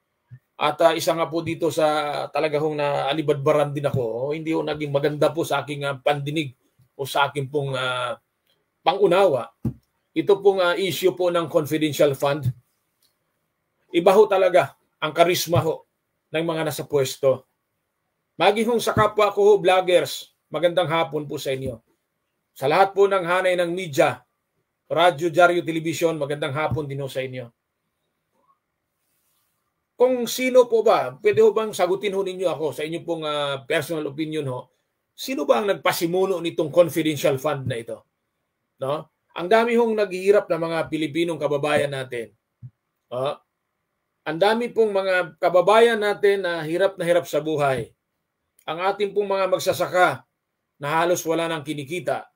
At isa nga po dito sa talaga hong naalibadbaran din ako. Hindi ho naging maganda po sa aking pandinig o sa aking pong pangunawa. Ito pong issue po ng confidential fund. Iba ho talaga ang karisma ho ng mga nasa pwesto. Maging sa kapwa ko vloggers, magandang hapon po sa inyo. Sa lahat po ng hanay ng media, radyo, dyaryo, television, magandang hapon din ho sa inyo. Kung sino po ba, pwede ho bang sagutin ho ninyo ako sa inyo pong personal opinion ho, sino ba ang nagpasimuno nitong confidential fund na ito? No? Ang dami hong naghihirap na mga Pilipinong kababayan natin. Ang dami pong mga kababayan natin na hirap sa buhay. Ang ating pong mga magsasaka na halos wala nang kinikita.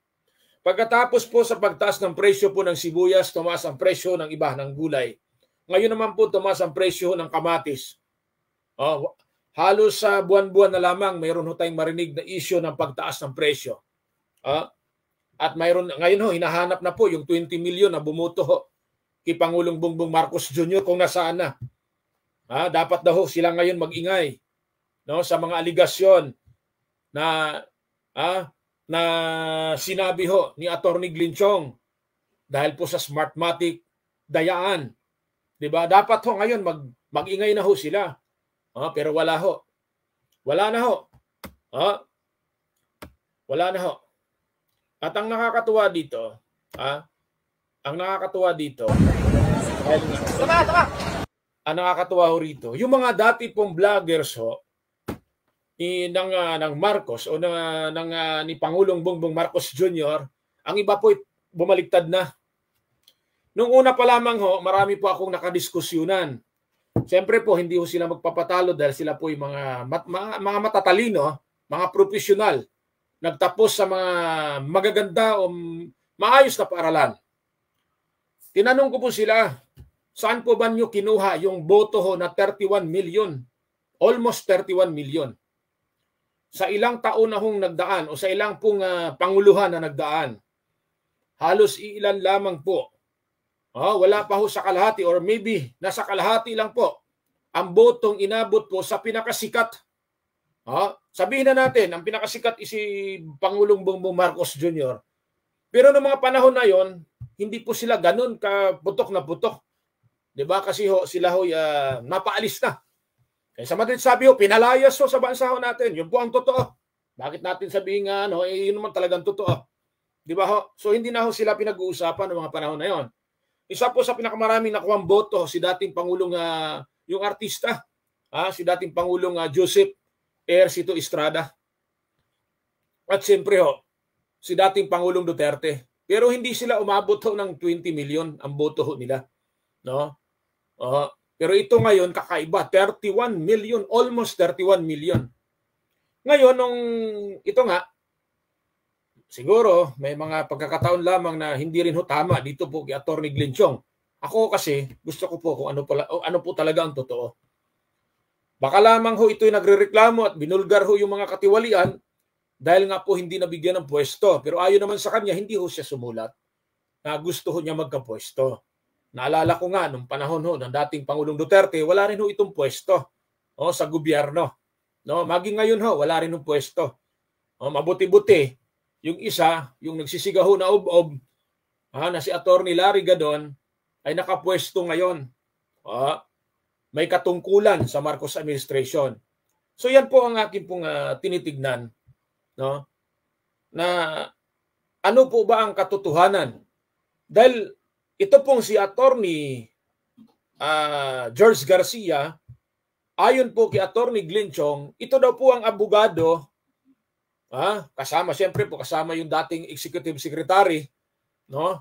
Pagkatapos po sa pagtaas ng presyo po ng sibuyas, tumaas ang presyo ng iba ng gulay. Ngayon naman po tumaas ang presyo ng kamatis. Halos sa buwan-buwan na lamang mayroon ho tayong marinig na issue ng pagtaas ng presyo. At mayroon ngayon hinahanap na po yung 20 million na bumuto kay Pangulong Bongbong Marcos Jr. kung nasaan na. Dapat daw sila ngayon mag-ingay. No, sa mga aligasyon na sinabi ho ni Attorney Glinchong dahil po sa Smartmatic dayaan. 'Di ba? Dapat ho ngayon mag-ingay na ho sila. Pero wala ho. Wala na ho. Wala na ho. At ang nakakatuwa dito, ang nakakatuwa ho rito, yung mga dati pong vloggers ho, ng Marcos o ni Pangulong Bongbong Marcos Jr., ang iba po bumaligtad na. Nung una pa lamang ho, marami po akong nakadiskusyunan. Siyempre po, hindi ho sila magpapatalo dahil sila po yung mga matatalino, mga profesional, nagtapos sa mga magaganda o maayos na paaralan. Tinanong ko po sila, saan po ba nyo kinuha yung boto ho na 31 million? Almost 31 million. Sa ilang taon na hong nagdaan o sa ilang pong panguluhan na nagdaan, halos ilan lamang po. Wala pa ho sa kalahati or maybe nasa kalahati lang po ang botong inabot po sa pinakasikat. Sabihin na natin, ang pinakasikat is si Pangulong Bongbong Marcos Jr. Pero noong mga panahon na yon, hindi po sila ganun kaputok na putok. Diba? Kasi sila napaalis na. Sa Madrid sabi pinalayas sa bansa natin. Yun po ang totoo. Bakit natin sabihin nga, yun naman talagang totoo. Di ba ho? So hindi na sila pinag-uusapan ng mga panahon na yon. Isa po sa pinakamaraming nakuhang boto, si dating Pangulong, yung artista, si dating Pangulong Joseph Ercito Estrada. At siyempre si dating Pangulong Duterte. Pero hindi sila umabot ng 20 million ang boto nila. No? Pero ito ngayon kakaiba, 31 million, almost 31 million. Ngayon, ito nga, siguro may mga pagkakataon lamang na hindi rin ho tama dito po kay Atty. Glenchong. Ako kasi gusto ko po kung ano po talaga ang totoo. Baka lamang ho ito'y nagrereklamo at binulgar ho yung mga katiwalian dahil nga po hindi nabigyan ng pwesto. Pero ayon naman sa kanya, hindi ho siya sumulat na gusto ho niya magkapwesto. Naalala ko nga, nung panahon ho ng dating Pangulong Duterte, wala rin ho itong pwesto sa gobyerno. No, maging ngayon ho, wala rin ng pwesto. Mabuti-buti, yung isa, yung nagsisigaw ho na ob-ob, na si Atty. Larry Gadon, ay nakapwesto ngayon. May katungkulan sa Marcos administration. So yan po ang aking pong tinitignan, no? Na ano po ba ang katotohanan? Dahil ito pong si Atty. George Garcia, ayon po kay Atty. Glenchong, ito daw po ang abogado, kasama siyempre po kasama yung dating executive secretary, no?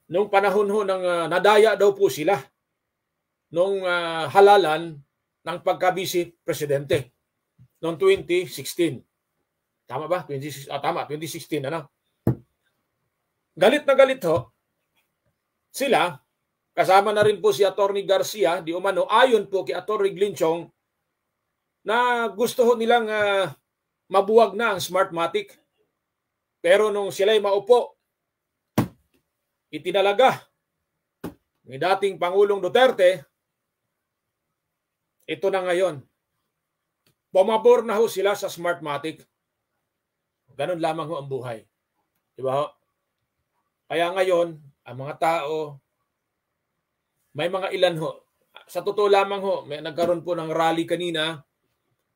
Nung panahon ho ng nadaya daw po sila nung halalan ng pagka-vice presidente noong 2016. Tama ba? 2016 ano? Galit na galit ho sila, kasama na rin po si Atty. Garcia, di umano ayon po kay Atty. Glenchong na gusto ho nilang mabuwag na ang Smartmatic. Pero nung sila'y maupo, itinalaga ni dating Pangulong Duterte, ito na ngayon. Pumabor na ho sila sa Smartmatic. Ganun lamang ho ang buhay. Diba ho? Kaya ngayon, ang mga tao, may mga ilan ho. Sa totoo lamang ho, may nagkaroon po ng rally kanina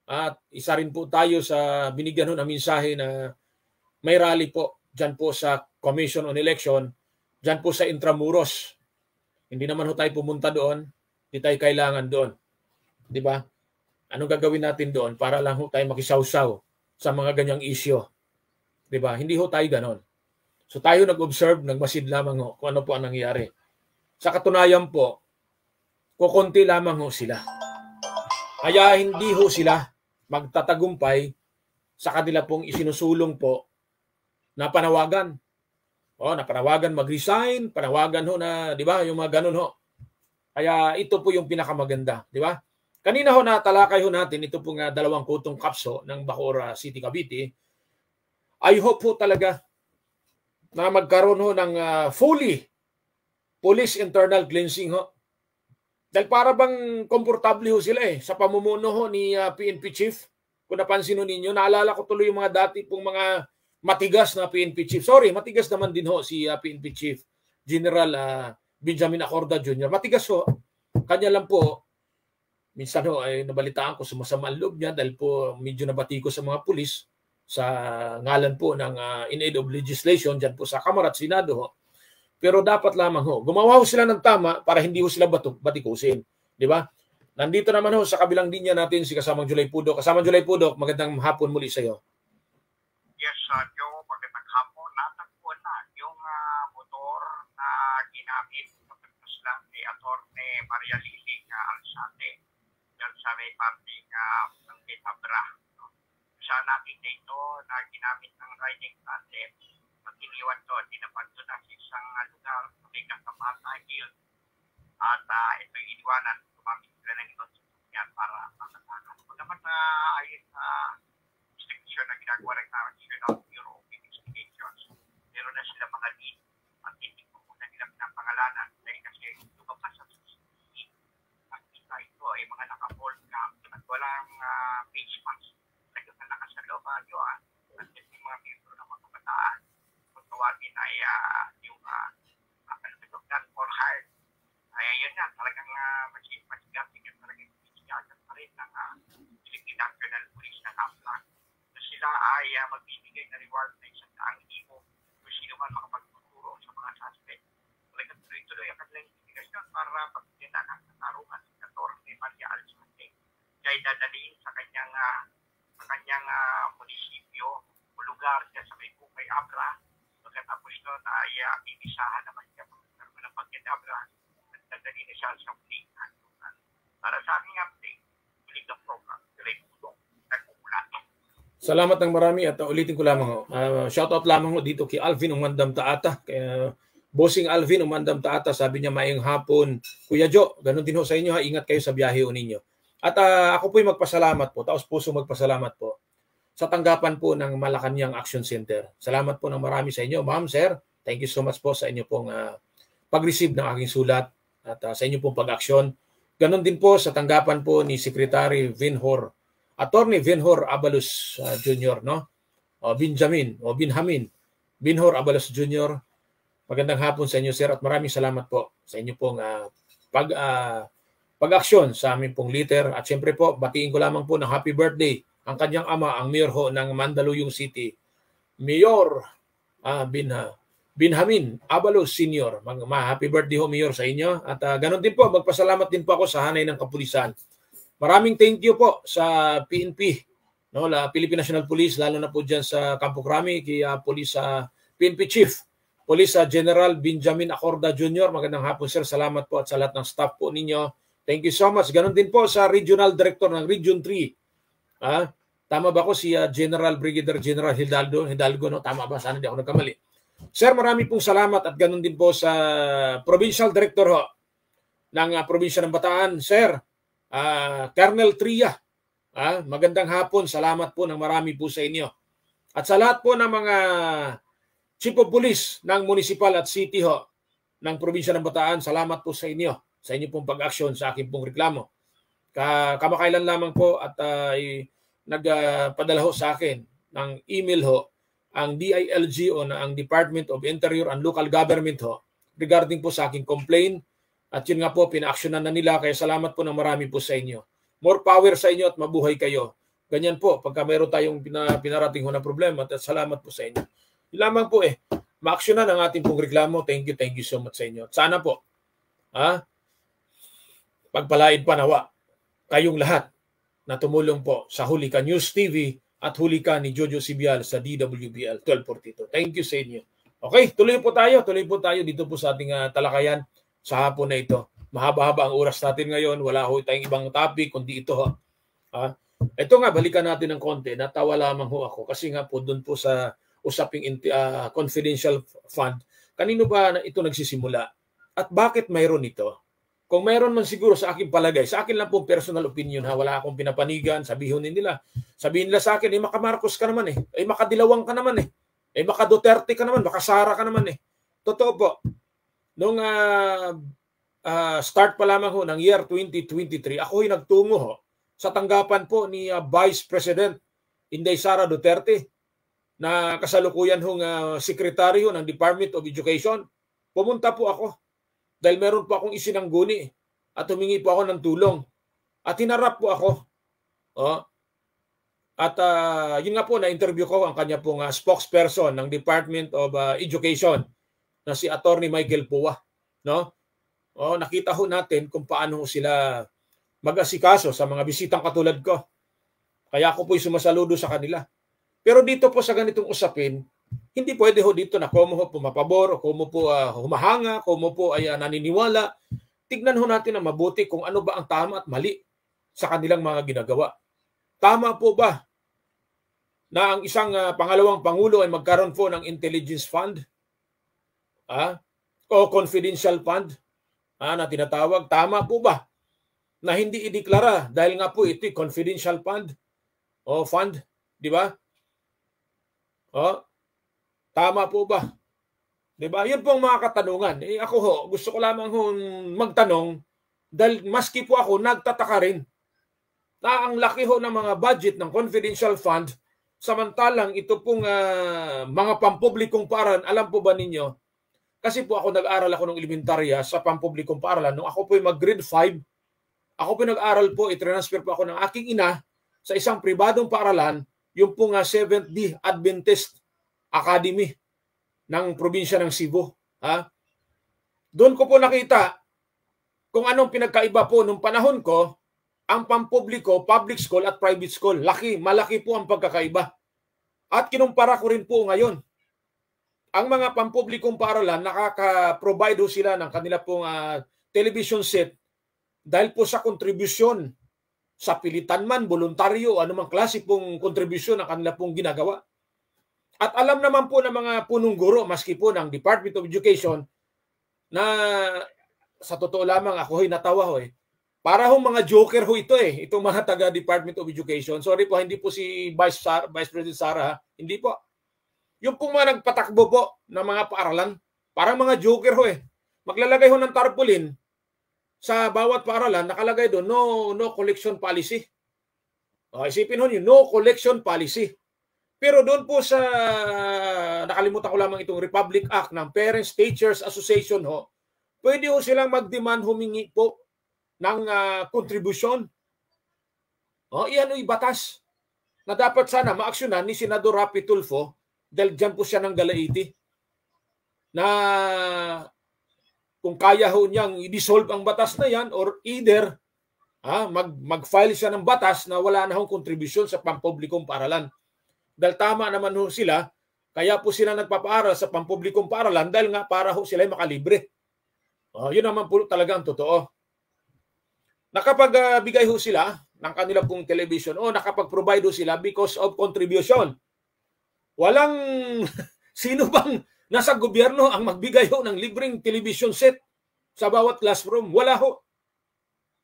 at isa rin po tayo sa binigyan ho ng mensahe na may rally po dyan po sa Commission on Election, dyan po sa Intramuros. Hindi naman ho tayo pumunta doon, hindi tayo kailangan doon. Di ba? Anong gagawin natin doon para lang ho tayo makisawsaw sa mga ganyang isyo? Di ba? Hindi ho tayo ganon. So tayo nag-observe, nagmasid lamang ho kung ano po ang nangyari. Sa katunayan po, kukunti lamang ho sila. Kaya hindi ho sila magtatagumpay sa kanila pong isinusulong po na panawagan. Napanawagan mag-resign, panawagan ho na, di ba, yung mga ganun ho. Kaya ito po yung pinakamaganda, di ba? Kanina ho natalakay ho natin, ito pong 2 kutong kapso ng Bacoor City, Cavite. I hope ho talaga na magkaroon ho ng fully police internal cleansing ho. Dahil para bang komportable ho sila sa pamumuno ho ni PNP Chief. Kung napansin ho ninyo, naalala ko tuloy yung mga dati pong mga matigas na PNP Chief. Sorry, matigas naman din ho si PNP Chief General Benjamin Acorda Jr. Matigas ho. Kanya lang po, minsan ho ay nabalitaan ko sumasama ang loob niya dahil po medyo nabati ko sa mga pulis sa ngalan po ng in aid of legislation dyan po sa Kamara at Senado ho. Pero dapat lamang ho, gumawa ho sila ng tama para hindi ho sila batikusin. Di ba? Nandito naman ho sa kabilang linya natin si Kasamang Julay Pudok. Kasamang Julay Pudok, magandang hapon muli sa iyo. Yes, Joe, magandang hapon. Natagpuan na yung motor na ginamit pagkatapos lang ni Atty. Maria Lily Alzate dyan sa may parting ng Abra. Sa nakita ito na ginamit ng riding tandem, magkiniwan doon, tinapad doon na sa isang lugar sa may Kasamata Hill. At ito iniwanan, tumamit sila ng ibang sasakyan para makatakas. Kung naman na ayon sa instruction na ginagawa ng National Bureau of Investigations, meron na sila mga lead at hindi po muna nila pinapangalanan dahil kasi lumabas sa CCTV. Nakita ito ay mga naka-hold cam at walang face mask. Nagkita nakasalooban yun at yung mga membro ng mga kabataan. Kung tawagin ay yung non for hire. Ay yun na, talagang masigat talagang isigagan pa rin ng Philippine National Police ng AFLAC. So sila ay magbibigay na reward na 100,000 kung sino man makapagtuturo sa mga suspect. Talagang tuloy-tuloy ang kanilang investigasyon para pagkita ng katarungan sa Atty. Maria Alzate. Kaya dadaliin sa kanyang munisipyo o lugar dyan sa may Bukay Abra. Pagkatapos doon ay ibisahan naman siya ng pagkidabra at dadali na siya sa muling hantungan. Para sa aming update, muling ng program, Julay Pudok, nag-uulat. Salamat ng marami at ulitin ko lamang. Shoutout lamang ho dito kay Alvin Umandam Taata. Kaya Bossing Alvin Umandam Taata, sabi niya mayong hapon. Kuya Jo, ganun din ho sa inyo ha. Ingat kayo sa biyahe ho ninyo. At ako po'y magpasalamat po, taos puso magpasalamat po sa tanggapan po ng Malacanang Action Center. Salamat po ng marami sa inyo. Ma'am, sir, thank you so much po sa inyo pong pag-receive ng aking sulat at sa inyo pong pag-aksyon. Ganon din po sa tanggapan po ni Secretary Vinhor, Attorney Vinhor Abalos Jr., no? Binhamin Vinhor Abalos Jr. Magandang hapon sa inyo, sir, at maraming salamat po sa inyo pong pag-aksyon sa aming pong letter. At siyempre po, batiin ko lamang po ng happy birthday ang kanyang ama, ang mayor ho ng Mandaluyong City, Mayor Binhamin Abalos Sr. Happy birthday ho, Mayor, sa inyo. At ganon din po, magpasalamat din po ako sa hanay ng kapulisan. Maraming thank you po sa PNP, no, Philippine National Police, lalo na po dyan sa Campo Crame, kay PNP Chief, Police General Benjamin Acorda Jr. Magandang hapon, sir. Salamat po at sa lahat ng staff po ninyo. Thank you so much. Ganon din po sa Regional Director ng Region 3. Tama ba ko si General Brigadier General Hidalgo, no? Tama ba? Sana di ako nagkamali. Sir, marami pong salamat at ganon din po sa Provincial Director ho ng Probinsya ng Bataan, Sir Colonel Tria. Magandang hapon. Salamat po ng marami po sa inyo. At sa lahat po ng mga Chief of Police ng Municipal at City ho ng Probinsya ng Bataan, salamat po sa inyo pong pag-aksyon sa aking pong reklamo. Kamakailan lamang po at nagpadala ho sa akin ng email ho ang DILG o ang Department of Interior and Local Government ho regarding po sa aking complaint. At yun nga po, pina-actionan na nila. Kaya salamat po ng marami po sa inyo. More power sa inyo at mabuhay kayo. Ganyan po, pagka mayroon tayong pinarating ho na problema. At salamat po sa inyo. Yun lamang po ma-actionan ang ating pong reklamo. Thank you so much sa inyo. At sana po, pagpalain pa nawa kayong lahat na tumulong po sa Hulika News TV at Hulika ni Jojo Sibial sa DWBL 1242. Thank you sa inyo. Okay, tuloy po tayo dito po sa ating talakayan sa hapon na ito. Mahaba-haba ang oras natin ngayon. Wala ho tayong ibang topic kundi ito ho. Ito nga, balikan natin ng konti. Natawa lamang ho ako kasi nga po doon po sa usaping confidential fund. Kanino ba ito nagsisimula? At bakit mayroon ito? Kung mayroon man siguro sa aking palagay, sa akin lang po personal opinion wala akong pinapanigan, sabihin nila sa akin, maka-Marcos ka naman maka-Dilawang ka naman maka-Duterte ka naman, maka-Sara ka naman Totoo po. Nung start pa lamang ho ng year 2023, ako nagtungo ho sa tanggapan po ni Vice President Inday Sara Duterte na kasalukuyan hong sekretary ng Department of Education. Pumunta po ako dahil meron po akong isinangguni at humingi po ako ng tulong. At hinarap po ako. At yun nga po, na-interview ko ang kanya pong spokesperson ng Department of Education na si Attorney Michael Pua. No? Nakita ho natin kung paano sila mag-asikaso sa mga bisitang katulad ko. Kaya ako po'y sumasaludo sa kanila. Pero dito po sa ganitong usapin, hindi pwede ho dito na komo ho pumapabor, o komo po humahanga, komo po ay naniniwala. Tignan ho natin na mabuti kung ano ba ang tama at mali sa kanilang mga ginagawa. Tama po ba na ang isang pangalawang pangulo ay magkaroon po ng intelligence fund? O confidential fund na tinatawag? Tama po ba na hindi ideklara dahil nga po ito confidential fund o fund, di ba? Tama po ba? Diba? Yun po ang mga katanungan. Ako ho, gusto ko lamang magtanong dahil maski po ako nagtataka rin na ang laki ho ng mga budget ng confidential fund samantalang ito pong mga pampublikong paaralan. Alam po ba ninyo? Kasi po ako nag-aral ako ng elementarya sa pampublikong paaralan. Nung ako po mag-grade 5, ako po nag-aral po, i-transfer po ako ng aking ina sa isang pribadong paaralan, yung pong Seventh-day Adventist Academy ng probinsya ng Cebu. Doon ko po nakita kung anong pinagkaiba po nung panahon ko, ang pampubliko, public school at private school. Malaki po ang pagkakaiba. At kinumpara ko rin po ngayon. Ang mga pampublikong paaralan, nakaka-provide sila ng kanila pong television set dahil po sa kontribusyon sa pilitan man, voluntaryo, anumang klase pong kontribusyon ang kanila pong ginagawa. At alam naman po ng mga punong guro, maski po ng Department of Education, na sa totoo lamang ako natawa ho eh. Para ho mga joker ho ito eh, itong mga taga Department of Education. Sorry po, hindi po si Vice President Sara, hindi po. Yung pong mga nagpatakbo po ng mga paaralan, parang mga joker ho eh. Maglalagay ho ng tarpaulin sa bawat paaralan, nakalagay doon, no collection policy. Isipin ho nyo, no collection policy. Pero doon po sa, nakalimutan ko lamang itong Republic Act ng Parents Teachers Association ho, pwede ho silang mag-demand humingi po ng kontribusyon. Iyan ay batas na dapat sana maaksyonan ni Senador Rapi Tulfo dahil dyan po siya ng Galaiti na kung kaya ho niyang i-dissolve ang batas na yan or either mag-file siya ng batas na wala na hong kontribusyon sa pampublikong paaralan. Dahil tama naman ho sila, kaya po sila nagpapaaral sa pampublikong paaralan dahil nga para ho sila makalibre. Yun naman po talaga ang totoo. Nakapagbigay ho sila ng kanila pong television o nakapag-provide ho sila because of contribution. Walang sino bang nasa gobyerno ang magbigay ho ng libreng television set sa bawat classroom. Wala ho.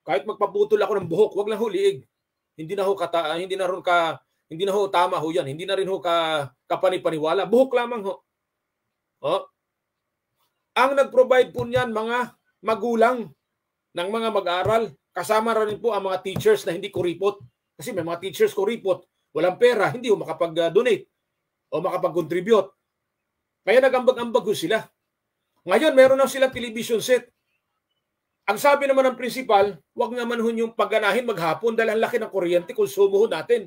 Kahit magpaputol ako ng buhok, wag lang ho liig. Hindi na ho tama ho yan. Hindi na rin ho kapanipaniwala. Buhok lamang ho. Ang nag-provide po niyan mga magulang ng mga mag-aaral. Kasama rin po ang mga teachers na hindi kuripot. Kasi may mga teachers kuripot, walang pera, hindi ho makapag-donate o makapag-contribute. Kaya nag-ambag-ambag ho sila. Ngayon, meron na silang television set. Ang sabi naman ng principal, wag naman ho yung pagganahin maghapon dahil ang laki ng kuryente, konsumo ho natin.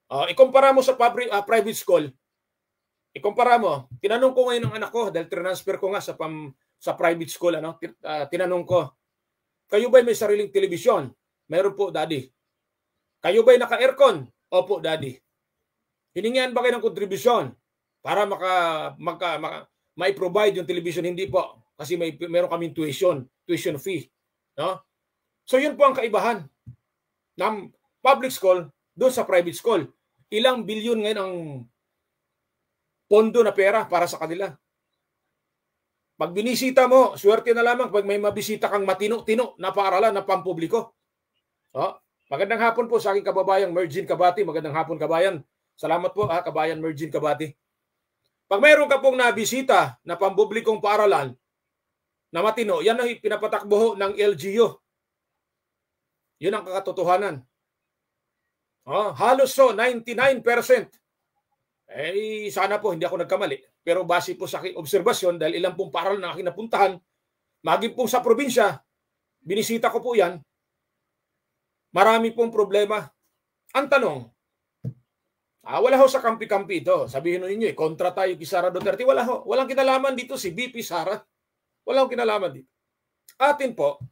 Ikumpara mo sa private school. Ikumpara mo. Tinanong ko ngayon ng anak ko dahil transfer ko nga sa private school. Tinanong ko, kayo ba'y may sariling telebisyon? Meron po, daddy. Kayo ba'y naka-aircon? Opo, daddy. Hiningian ba kayo ng kontribusyon para mai-provide yung television? Hindi po. Kasi meron kaming tuition fee. No? So yun po ang kaibahan ng public school doon sa private school. Ilang bilyon ngayon ang pondo na pera para sa kanila. Pag binisita mo, swerte na lamang pag may mabisita kang matino-tino na paaralan na pampubliko. Magandang hapon po sa aking kababayang Mergin Kabati. Magandang hapon, kabayan. Salamat po, kabayan Mergin Kabati. Pag mayroon ka pong nabisita na pampublikong paaralan na matino, yan ang pinapatakbo ng LGU. Yun ang kakatotohanan. Halos 99%. Sana po hindi ako nagkamali. Pero base po sa aking obserbasyon, dahil ilang pong paaralan na aking napuntahan, maging po sa probinsya, binisita ko po yan, marami pong problema. Ang tanong, wala ho sa kampi-kampi ito. Sabihin ninyo, kontra tayo kay Sara Duterte. Wala ho. Walang kinalaman dito si VP Sara. Walang kinalaman dito. Atin po,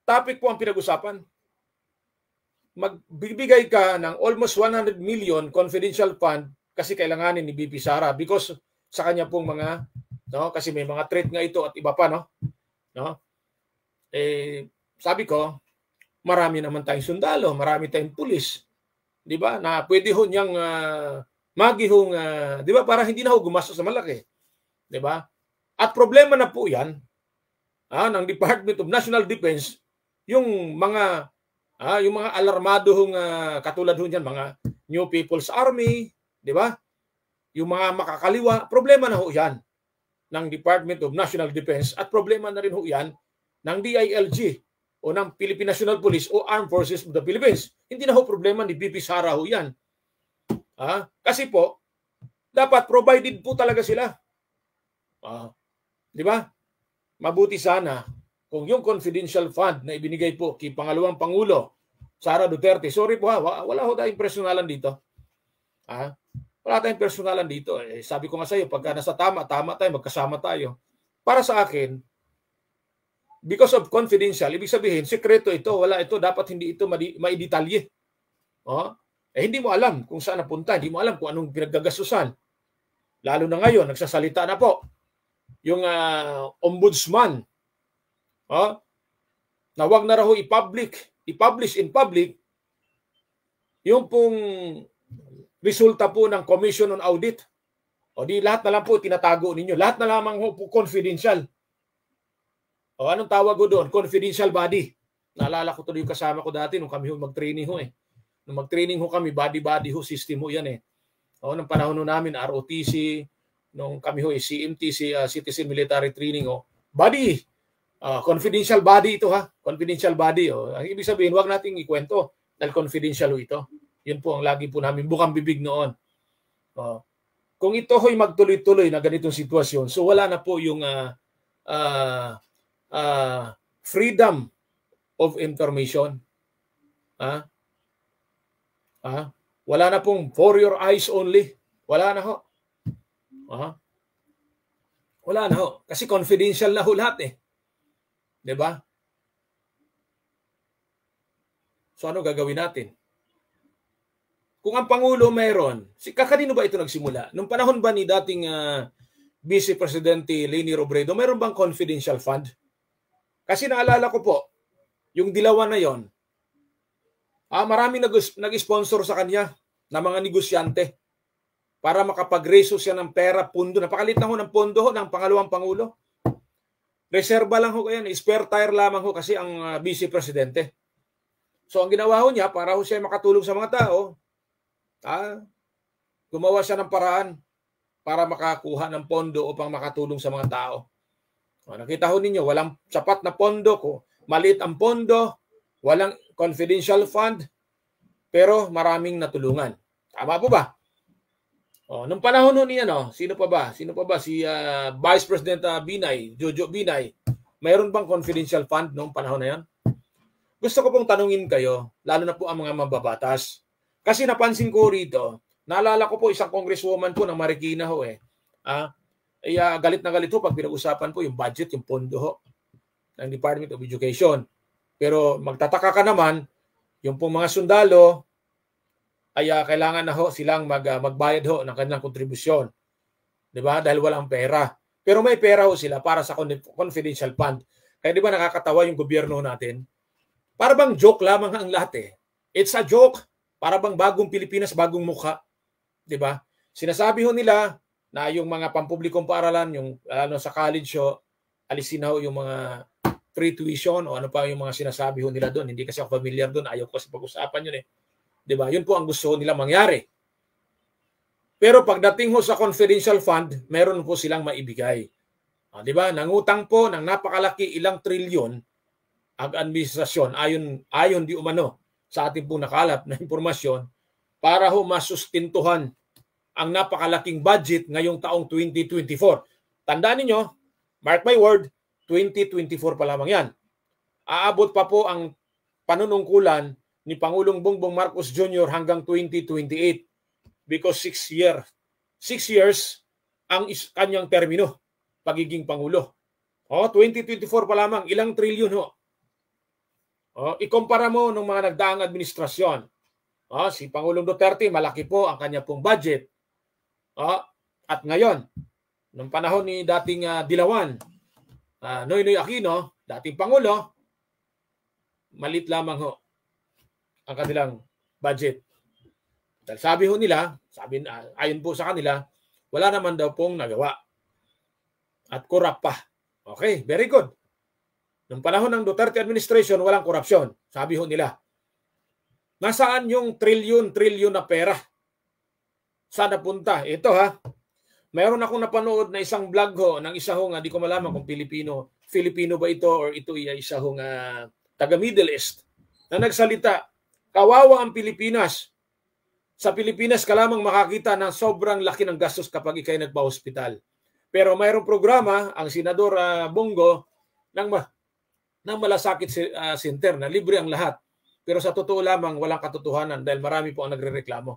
topic po ang pinag-usapan. Magbibigay ka ng almost 100 million confidential fund kasi kailanganin ni VP Sara because sa kanya pong mga, kasi may mga threat nga ito at iba pa, sabi ko, marami naman tayong sundalo, marami tayong pulis, di ba, na pwede ho niyang magihong, di ba, para hindi na ho gumastos sa malaki, di ba? At problema na po yan ng Department of National Defense, yung mga alarmado hong katulad ho niyan, mga New People's Army, di ba? Yung mga makakaliwa, problema na ho yan ng Department of National Defense at problema na rin ho yan ng DILG o ng Philippine National Police o Armed Forces of the Philippines. Hindi na ho problema ni VP Sara ho yan. Kasi po, dapat provided po talaga sila. Di ba? Mabuti sana kung yung confidential fund na ibinigay po kay Pangalawang Pangulo Sara Duterte, sorry po wala ho tayong personalan dito. Wala tayong personalan dito. Sabi ko nga sa iyo, pagka nasa tama tayo, magkasama tayo. Para sa akin, because of confidential, ibig sabihin, sekreto ito, wala ito, dapat hindi ito maidetalye. Hindi mo alam kung saan napunta, hindi mo alam kung anong pinaggagastusan. Lalo na ngayon, nagsasalita na po yung ombudsman na wag na raw i-public i-publish in public yung pong resulta po ng Commission on Audit. O di lahat na lang po tinatago ninyo. Lahat na lamang po confidential. O anong tawag ko doon? Confidential body. Naalala ko tuloy yung kasama ko dati nung kami mag-training ho eh. Nung mag-training ho kami, body ho system ho yan eh. O nung panahon ho namin, ROTC, nung kami ho eh, CMTC, Citizen Military Training ho. Body. Confidential body ito ha. Confidential body. O. Ang ibig sabihin, huwag nating ikwento dahil confidential ho ito. Yun po ang lagi po namin bukang bibig noon. Kung ito ho'y magtuloy-tuloy na ganitong sitwasyon, so wala na po yung freedom of information. Wala na pong for your eyes only. Wala na ho. Wala na ho. Kasi confidential na ho lahat eh. Diba? So ano gagawin natin? Kung ang Pangulo mayroon, kanino ba ito nagsimula? Nung panahon ba ni dating Vice Presidente Leni Robredo, mayroon bang confidential fund? Kasi naalala ko po, yung dilawan na yon, maraming nag-sponsor sa kanya na mga negosyante para makapag-reso siya ng pera, pundo. Napakalit na ho ng pondo ng pangalawang Pangulo. Reserba lang ho yan, spare tire lamang ho kasi ang Vice Presidente. So ang ginawa ho niya, para ho siya makatulong sa mga tao, gumawa siya ng paraan para makakuha ng pondo upang makatulong sa mga tao. Nakita ho ninyo, walang sapat na pondo ko. Maliit ang pondo, walang confidential fund, pero maraming natulungan. Tama po ba? Nung panahon nun niya, sino pa ba? Si Vice President Binay, Jojo Binay, mayroon bang confidential fund noong panahon na yan? Gusto ko pong tanungin kayo, lalo na po ang mga mababatas. Kasi napansin ko rito, naalala ko po isang congresswoman po ng Marikina ho eh. Galit na galit ho pag pinag-usapan po yung budget, yung pondo ho ng Department of Education. Pero magtataka ka naman, yung pong mga sundalo ay kailangan na ho silang magbayad ho ng kanilang kontribusyon. Diba? Dahil walang pera. Pero may pera ho sila para sa confidential fund. Kaya di ba nakakatawa yung gobyerno natin? Para bang joke lamang ang lahat eh. It's a joke. Para bang bagong Pilipinas, bagong mukha. Diba? Sinasabi ho nila na yung mga pampublikong paaralan, yung sa college ho, alisin na ho yung mga free tuition o ano pa yung mga sinasabi ho nila doon. Hindi kasi ako familiar doon. Ayaw ko kasi pag-usapan yun eh. Diba? Yun po ang gusto nila mangyari. Pero pagdating ho sa confidential fund, meron po silang maibigay. Diba? Nangutang po ng napakalaki ilang trilyon ang administrasyon ayon di umano sa ating pong nakalap na impormasyon para ho masustintuhan ang napakalaking budget ngayong taong 2024. Tandaan ninyo, mark my word, 2024 pa lamang yan. Aabot pa po ang panunungkulan ni Pangulong Bongbong Marcos Jr. hanggang 2028 because 6 years ang kanyang termino pagiging Pangulo. 2024 pa lamang, ilang trilyon ho. Ikumpara mo ng mga nagdaang administrasyon. Si Pangulong Duterte, malaki po ang kanya pong budget. At ngayon, nung panahon ni dating Dilawan, Noynoy Aquino, dating Pangulo, malit lamang ho ang kanilang budget. Dahil sabi ho nila, ayon po sa kanila, wala naman daw pong nagawa. At korap pa. Okay, very good. Nung panahon ng Duterte administration, walang korupsyon. Sabi ho nila. Nasaan yung trilyon na pera? Saan napunta? Ito ha. Mayroon akong napanood na isang vlog ho ng isa ho nga, di ko malaman kung Filipino ba ito or ito ay isa ho nga taga Middle East na nagsalita, kawawa ang Pilipinas. Sa Pilipinas ka lamang makakita ng sobrang laki ng gastos kapag ikay nagpa-hospital. Pero mayroong programa ang Senador Bongo ng Malasakit Center na libre ang lahat. Pero sa totoo lamang walang katotohanan dahil marami po ang nagrereklamo.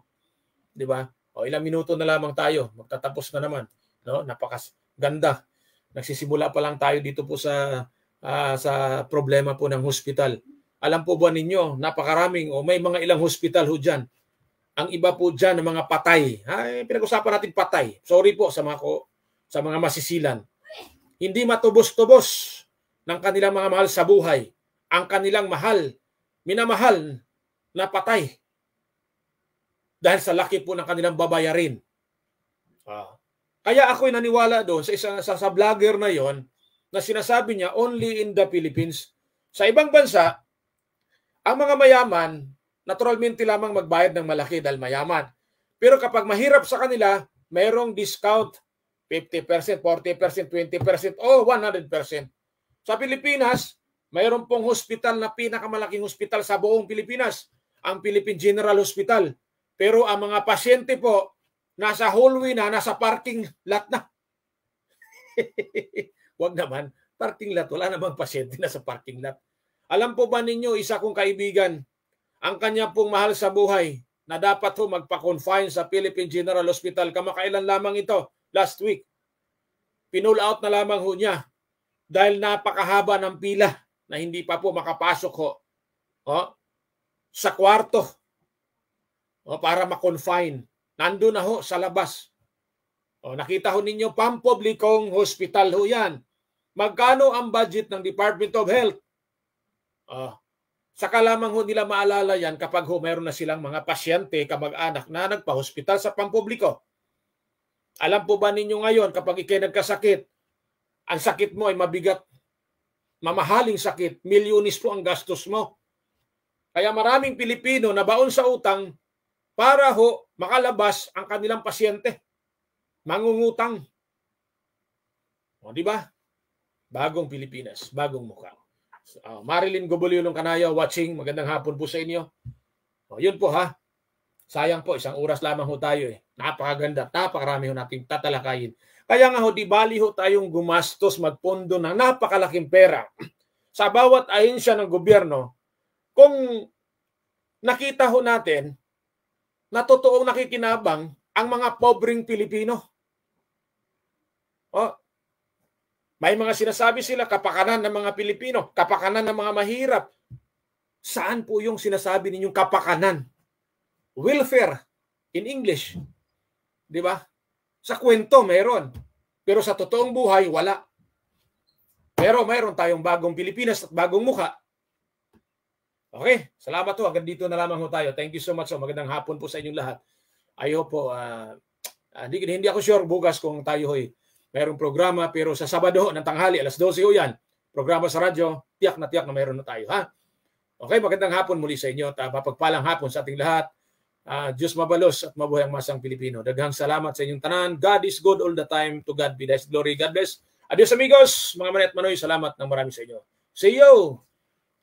Di ba? Ilang minuto na lamang tayo, magtatapos na naman. No? Napakaganda. Nagsisimula pa lang tayo dito po sa problema po ng hospital. Alam po ba ninyo, napakaraming may mga ilang hospital ho dyan. Ang iba po dyan ng mga patay. Pinag-usapan natin patay. Sorry po sa mga masisilan. Hindi matubos-tubos ng kanilang mga mahal sa buhay. Ang kanilang mahal minamahal na patay dahil sa laki po ng kanilang babayarin. Kaya ako'y naniwala doon sa vlogger na yon na sinasabi niya only in the Philippines. Sa ibang bansa, ang mga mayaman, naturalmente lamang magbayad ng malaki dahil mayaman. Pero kapag mahirap sa kanila, mayroong discount 50%, 40%, 20%, o 100%. Sa Pilipinas, mayroon pong hospital na pinakamalaking hospital sa buong Pilipinas, ang Philippine General Hospital. Pero ang mga pasyente po, nasa hallway na, nasa parking lot na. Wag naman, parking lot. Wala namang pasyente na sa parking lot. Alam po ba ninyo, isa kong kaibigan, ang kanya pong mahal sa buhay na dapat ho magpa-confine sa Philippine General Hospital, kamakailan lamang ito, last week. Pinull out na lamang ho niya dahil napakahaba ng pila na hindi pa po makapasok ho sa kwarto para ma-confine. Nandun na ho sa labas. Nakita ho ninyo, pampublikong hospital ho yan. Magkano ang budget ng Department of Health? Saka lamang ho nila maalala yan kapag ho meron na silang mga pasyente, kamag-anak na nagpa-hospital sa pampubliko. Alam po ba ninyo ngayon kapag ikay nagkasakit, ang sakit mo ay mabigat, mamahaling sakit, milyones po ang gastos mo. Kaya maraming Pilipino na baon sa utang para ho makalabas ang kanilang pasyente. Mangungutang. Di ba? Bagong Pilipinas, bagong mukha. Marilyn Goboliulong Kanayaw watching. Magandang hapon po sa inyo. Yun po ha. Sayang po, isang oras lamang ho tayo eh. Napakaganda, napakarami ho nating tatalakayin. Kaya nga ho, di bali ho tayong gumastos, magpondo ng napakalaking pera sa bawat ahensya ng gobyerno kung nakita ho natin na totoong nakikinabang ang mga pobreng Pilipino. May mga sinasabi sila, kapakanan ng mga Pilipino, kapakanan ng mga mahirap. Saan po yung sinasabi ninyong kapakanan? Welfare in English. Di ba? Sa kwento meron. Pero sa totoong buhay, wala. Pero mayroon tayong bagong Pilipinas at bagong mukha. Okay, salamat po. Hanggang dito na lamang ho tayo. Thank you so much. Magandang hapon po sa inyong lahat. Ayaw po, hindi ako sure bukas kung tayo ho'y mayroong programa, pero sa Sabado ng tanghali, alas 12 ho yan. Programa sa radyo, tiyak na mayroon na tayo. Ha? Okay, magandang hapon muli sa inyo. Mapagpalang hapon sa ating lahat. Diyos mabalos at mabuhay ang masang Pilipino. Daghang salamat sa inyong tanan. God is good all the time. To God be the glory. God bless. Adios amigos. Mga Manay at Manoy, salamat ng marami sa inyo. See you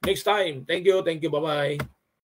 next time. Thank you. Bye-bye.